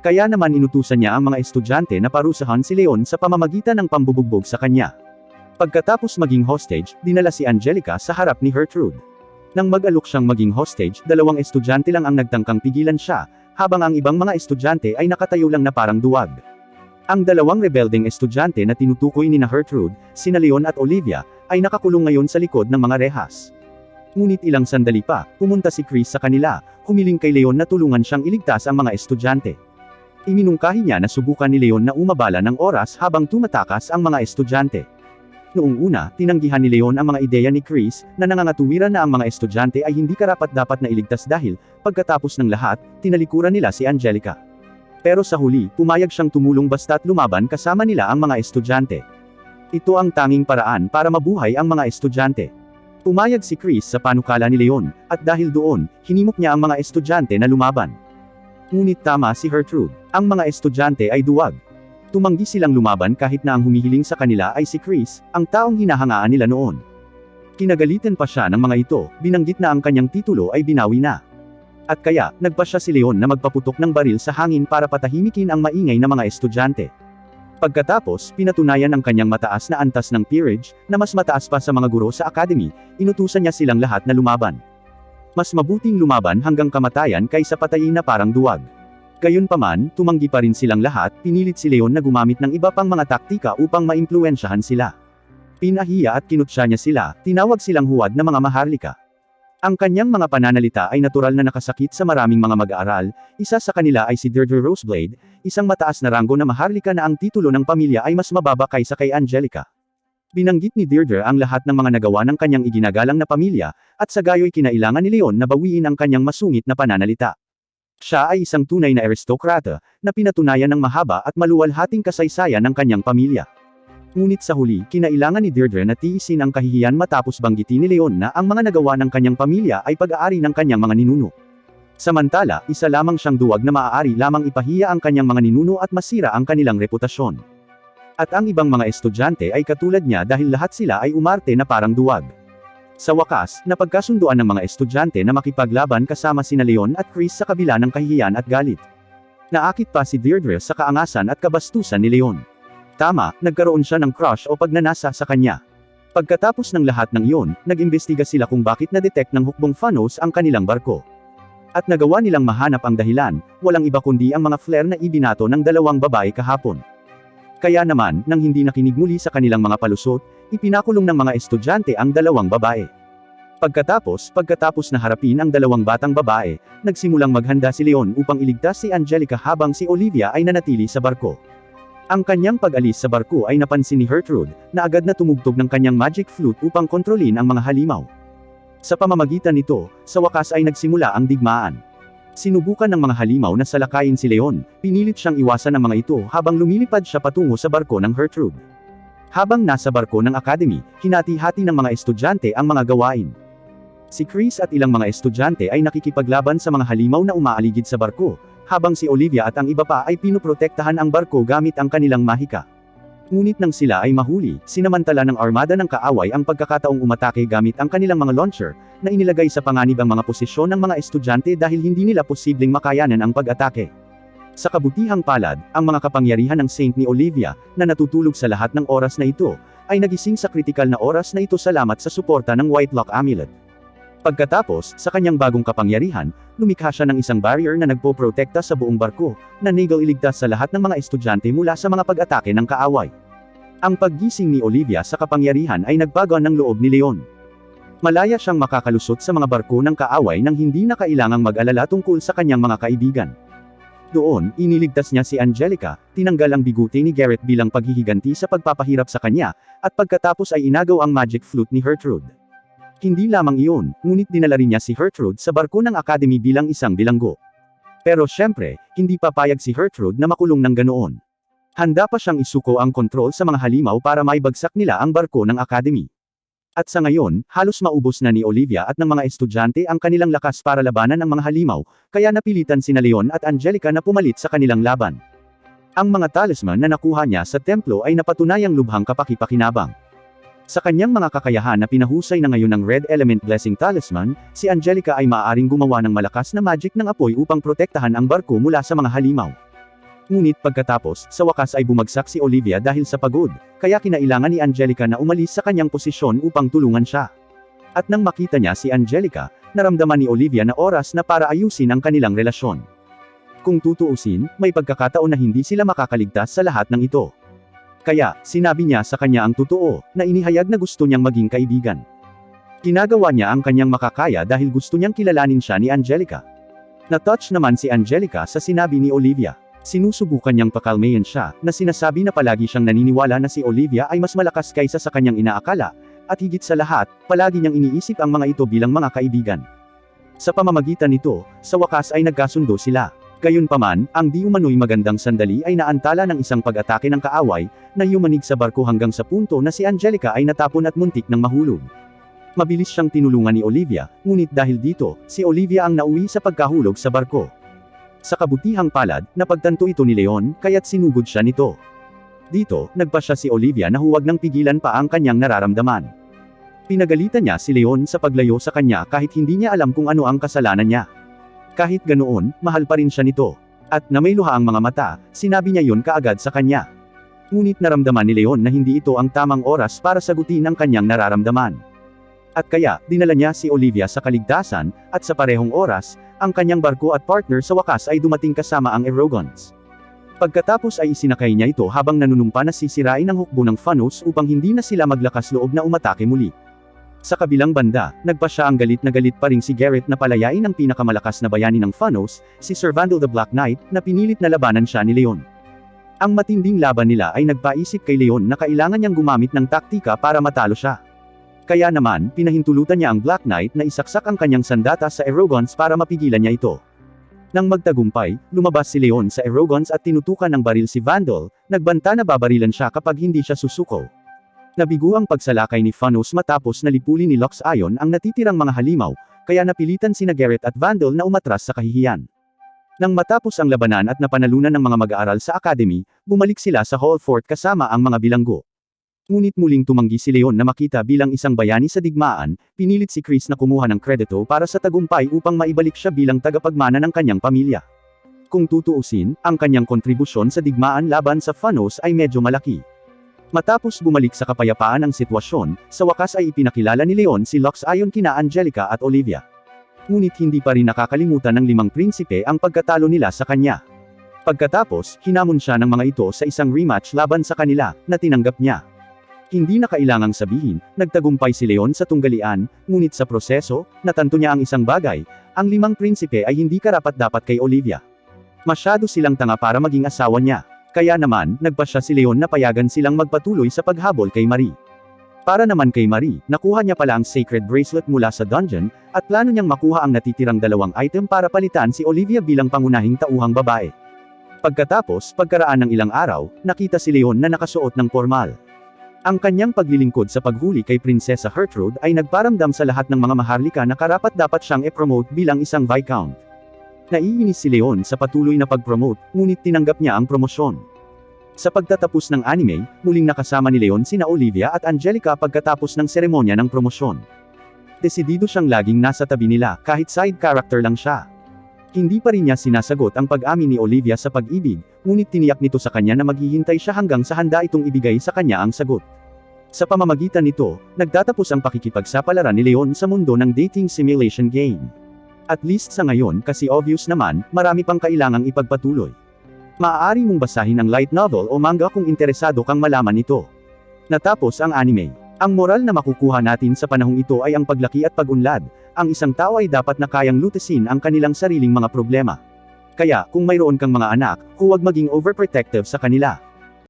Kaya naman inutusan niya ang mga estudyante na parusahan si Leon sa pamamagitan ng pambubugbog sa kanya. Pagkatapos maging hostage, dinala si Angelica sa harap ni Gertrude. Nang mag-alok siyang maging hostage, dalawang estudyante lang ang nagtangkang pigilan siya, habang ang ibang mga estudyante ay nakatayo lang na parang duwag. Ang dalawang rebelding estudyante na tinutukoy ni Gertrude, sina Leon at Olivia, ay nakakulong ngayon sa likod ng mga rehas. Ngunit ilang sandali pa, pumunta si Chris sa kanila, humiling kay Leon na tulungan siyang iligtas ang mga estudyante. Iminungkahi niya na subukan ni Leon na umabala ng oras habang tumatakas ang mga estudyante. Noong una, tinanggihan ni Leon ang mga ideya ni Chris, na nangangatuwiran na ang mga estudyante ay hindi karapat-dapat na iligtas dahil, pagkatapos ng lahat, tinalikuran nila si Angelica. Pero sa huli, pumayag siyang tumulong basta't lumaban kasama nila ang mga estudyante. Ito ang tanging paraan para mabuhay ang mga estudyante. Pumayag si Chris sa panukala ni Leon, at dahil doon, hinimok niya ang mga estudyante na lumaban. Ngunit tama si Gertrude, ang mga estudyante ay duwag. Tumanggi silang lumaban kahit na ang humihiling sa kanila ay si Chris, ang taong hinahangaan nila noon. Kinagalitan pa siya ng mga ito, binanggit na ang kanyang titulo ay binawi na. At kaya, nagpa siya si Leon na magpaputok ng baril sa hangin para patahimikin ang maingay na mga estudyante. Pagkatapos, pinatunayan ang kanyang mataas na antas ng peerage, na mas mataas pa sa mga guro sa academy, inutusan niya silang lahat na lumaban. Mas mabuting lumaban hanggang kamatayan kaysa patayin na parang duwag. Gayunpaman, tumanggi pa rin silang lahat, pinilit si Leon na gumamit ng iba pang mga taktika upang maimpluwensyahan sila. Pinahiya at kinutya niya sila, tinawag silang huwad na mga maharlika. Ang kanyang mga pananalita ay natural na nakasakit sa maraming mga mag-aaral, isa sa kanila ay si Deirdre Roseblade, isang mataas na ranggo na maharlika na ang titulo ng pamilya ay mas mababa kaysa kay Angelica. Binanggit ni Deirdre ang lahat ng mga nagawa ng kanyang iginagalang na pamilya, at sa gayo'y kinailangan ni Leon na bawiin ang kanyang masungit na pananalita. Siya ay isang tunay na aristokrata, na pinatunayan ng mahaba at maluwalhating kasaysayan ng kanyang pamilya. Ngunit sa huli, kinailangan ni Deirdre na tiisin ang kahihiyan matapos banggitin ni Leon na ang mga nagawa ng kanyang pamilya ay pag-aari ng kanyang mga ninuno. Samantala, isa lamang siyang duwag na maaari lamang ipahiya ang kanyang mga ninuno at masira ang kanilang reputasyon. At ang ibang mga estudyante ay katulad niya dahil lahat sila ay umarte na parang duwag. Sa wakas, napagkasunduan ng mga estudyante na makipaglaban kasama sina Leon at Chris sa kabila ng kahihiyan at galit. Naakit pa si Deirdre sa kaangasan at kabastusan ni Leon. Tama, nagkaroon siya ng crush o pagnanasa sa kanya. Pagkatapos ng lahat ng iyon, nag-imbestiga sila kung bakit na-detect ng hukbong Phanos ang kanilang barko. At nagawa nilang mahanap ang dahilan, walang iba kundi ang mga flare na ibinato ng dalawang babae kahapon. Kaya naman, nang hindi nakinig muli sa kanilang mga palusot, ipinakulong ng mga estudyante ang dalawang babae. Pagkatapos na harapin ang dalawang batang babae, nagsimulang maghanda si Leon upang iligtas si Angelica habang si Olivia ay nanatili sa barko. Ang kanyang pag-alis sa barko ay napansin ni Gertrude, na agad na tumugtog ng kanyang magic flute upang kontrolin ang mga halimaw. Sa pamamagitan nito, sa wakas ay nagsimula ang digmaan. Sinubukan ng mga halimaw na salakayin si Leon, pinilit siyang iwasan ng mga ito habang lumilipad siya patungo sa barko ng Gertrude. Habang nasa barko ng Academy, hinati-hati ng mga estudyante ang mga gawain. Si Chris at ilang mga estudyante ay nakikipaglaban sa mga halimaw na umaaligid sa barko, habang si Olivia at ang iba pa ay pinoprotektahan ang barko gamit ang kanilang mahika. Ngunit nang sila ay mahuli, sinamantala ng armada ng kaaway ang pagkakataong umatake gamit ang kanilang mga launcher, na inilagay sa panganib ang mga posisyon ng mga estudyante dahil hindi nila posibleng makayanan ang pag-atake. Sa kabutihang palad, ang mga kapangyarihan ng Saint ni Olivia, na natutulog sa lahat ng oras na ito, ay nagising sa kritikal na oras na ito salamat sa suporta ng Whitelock Amulet. Pagkatapos, sa kanyang bagong kapangyarihan, lumikha siya ng isang barrier na nagpoprotekta sa buong barko, na naging iligtas sa lahat ng mga estudyante mula sa mga pag-atake ng kaaway. Ang paggising ni Olivia sa kapangyarihan ay nagbago ng loob ni Leon. Malaya siyang makakalusot sa mga barko ng kaaway nang hindi na kailangang mag-alala tungkol sa kanyang mga kaibigan. Doon, iniligtas niya si Angelica, tinanggal ang biguti ni Garrett bilang paghihiganti sa pagpapahirap sa kanya, at pagkatapos ay inagaw ang magic flute ni Gertrude. Hindi lamang iyon, ngunit dinala rin niya si Gertrude sa barko ng Academy bilang isang bilanggo. Pero syempre, hindi papayag si Gertrude na makulong ng ganoon. Handa pa siyang isuko ang kontrol sa mga halimaw para maibagsak nila ang barko ng Academy. At sa ngayon, halos maubos na ni Olivia at ng mga estudyante ang kanilang lakas para labanan ang mga halimaw, kaya napilitan sina Leon at Angelica na pumalit sa kanilang laban. Ang mga talisman na nakuha niya sa templo ay napatunayang lubhang kapaki-pakinabang. Sa kanyang mga kakayahan na pinahusay na ngayon ng Red Element Blessing Talisman, si Angelica ay maaaring gumawa ng malakas na magic ng apoy upang protektahan ang barko mula sa mga halimaw. Ngunit pagkatapos, sa wakas ay bumagsak si Olivia dahil sa pagod, kaya kinailangan ni Angelica na umalis sa kanyang posisyon upang tulungan siya. At nang makita niya si Angelica, naramdaman ni Olivia na oras na para ayusin ang kanilang relasyon. Kung tutuusin, may pagkakataon na hindi sila makakaligtas sa lahat ng ito. Kaya, sinabi niya sa kanya ang totoo, na inihayag na gusto niyang maging kaibigan. Ginagawa niya ang kanyang makakaya dahil gusto niyang kilalanin siya ni Angelica. Na-touch naman si Angelica sa sinabi ni Olivia. Sinusubukan niyang pakalmayan siya, na sinasabi na palagi siyang naniniwala na si Olivia ay mas malakas kaysa sa kanyang inaakala, at higit sa lahat, palagi niyang iniisip ang mga ito bilang mga kaibigan. Sa pamamagitan nito, sa wakas ay nagkasundo sila. Gayunpaman, ang di umano'y magandang sandali ay naantala ng isang pag-atake ng kaaway, na yumanig sa barko hanggang sa punto na si Angelica ay natapon at muntik ng mahulog. Mabilis siyang tinulungan ni Olivia, ngunit dahil dito, si Olivia ang nauwi sa pagkahulog sa barko. Sa kabutihang palad, napagtanto ito ni Leon, kaya't sinugod siya nito. Dito, nagpasya si Olivia na huwag nang pigilan pa ang kanyang nararamdaman. Pinagalitan niya si Leon sa paglayo sa kanya kahit hindi niya alam kung ano ang kasalanan niya. Kahit ganoon, mahal pa rin siya nito. At na may luha ang mga mata, sinabi niya yun kaagad sa kanya. Ngunit naramdaman ni Leon na hindi ito ang tamang oras para sagutin ang kanyang nararamdaman. At kaya, dinala niya si Olivia sa kaligtasan, at sa parehong oras, ang kanyang barko at partner sa wakas ay dumating kasama ang Arrogons. Pagkatapos ay isinakay niya ito habang nanunumpa na sisirain ang hukbo ng Phanos upang hindi na sila maglakas loob na umatake muli. Sa kabilang banda, nagpa siya ang galit na galit pa ring si Garrett na palayain ang pinakamalakas na bayani ng Phanos, si Sir Vandal the Black Knight, na pinilit na labanan siya ni Leon. Ang matinding laban nila ay nagpaisip kay Leon na kailangan niyang gumamit ng taktika para matalo siya. Kaya naman, pinahintulutan niya ang Black Knight na isaksak ang kanyang sandata sa Arrogons para mapigilan niya ito. Nang magtagumpay, lumabas si Leon sa Arrogons at tinutukan ng baril si Vandal, nagbanta na babarilan siya kapag hindi siya susuko. Nabigo ang pagsalakay ni Phanos matapos nalipulin ni Lux Ion ang natitirang mga halimaw, kaya napilitan sina Garrett at Vandal na umatras sa kahihiyan. Nang matapos ang labanan at napanalunan ng mga mag-aaral sa Academy, bumalik sila sa Hall Fort kasama ang mga bilanggo. Ngunit muling tumanggi si Leon na makita bilang isang bayani sa digmaan, pinilit si Chris na kumuha ng kredito para sa tagumpay upang maibalik siya bilang tagapagmana ng kanyang pamilya. Kung tutuusin, ang kanyang kontribusyon sa digmaan laban sa Phanos ay medyo malaki. Matapos bumalik sa kapayapaan ang sitwasyon, sa wakas ay ipinakilala ni Leon si Lux Ion kina Angelica at Olivia. Ngunit hindi pa rin nakakalimutan ng 5 prinsipe ang pagkatalo nila sa kanya. Pagkatapos, hinamon siya ng mga ito sa isang rematch laban sa kanila, na tinanggap niya. Hindi na kailangang sabihin, nagtagumpay si Leon sa tunggalian, ngunit sa proseso, natanto niya ang isang bagay, ang 5 prinsipe ay hindi karapat-dapat kay Olivia. Masyado silang tanga para maging asawa niya. Kaya naman, nagpa siya si Leon na payagan silang magpatuloy sa paghabol kay Marie. Para naman kay Marie, nakuha niya pala ang sacred bracelet mula sa dungeon, at plano niyang makuha ang natitirang 2 item para palitan si Olivia bilang pangunahing tauhang babae. Pagkatapos, pagkaraan ng ilang araw, nakita si Leon na nakasuot ng pormal. Ang kanyang paglilingkod sa paghuli kay Prinsesa Gertrude ay nagparamdam sa lahat ng mga maharlika na karapat-dapat siyang e-promote bilang isang Viscount. Naiinis si Leon sa patuloy na pag-promote, ngunit tinanggap niya ang promosyon. Sa pagtatapos ng anime, muling nakasama ni Leon sina Olivia at Angelica pagkatapos ng seremonya ng promosyon. Desidido siyang laging nasa tabi nila, kahit side character lang siya. Hindi pa rin niya sinasagot ang pag-amin ni Olivia sa pag-ibig, ngunit tiniyak nito sa kanya na maghihintay siya hanggang sa handa itong ibigay sa kanya ang sagot. Sa pamamagitan nito, nagtatapos ang pakikipagsapalaran ni Leon sa mundo ng dating simulation game. At least sa ngayon kasi obvious naman, marami pang kailangang ipagpatuloy. Maaari mong basahin ang light novel o manga kung interesado kang malaman ito. Natapos ang anime. Ang moral na makukuha natin sa panahong ito ay ang paglaki at pag-unlad. Ang isang tao ay dapat na kayang lutasin ang kanilang sariling mga problema. Kaya, kung mayroon kang mga anak, huwag maging overprotective sa kanila.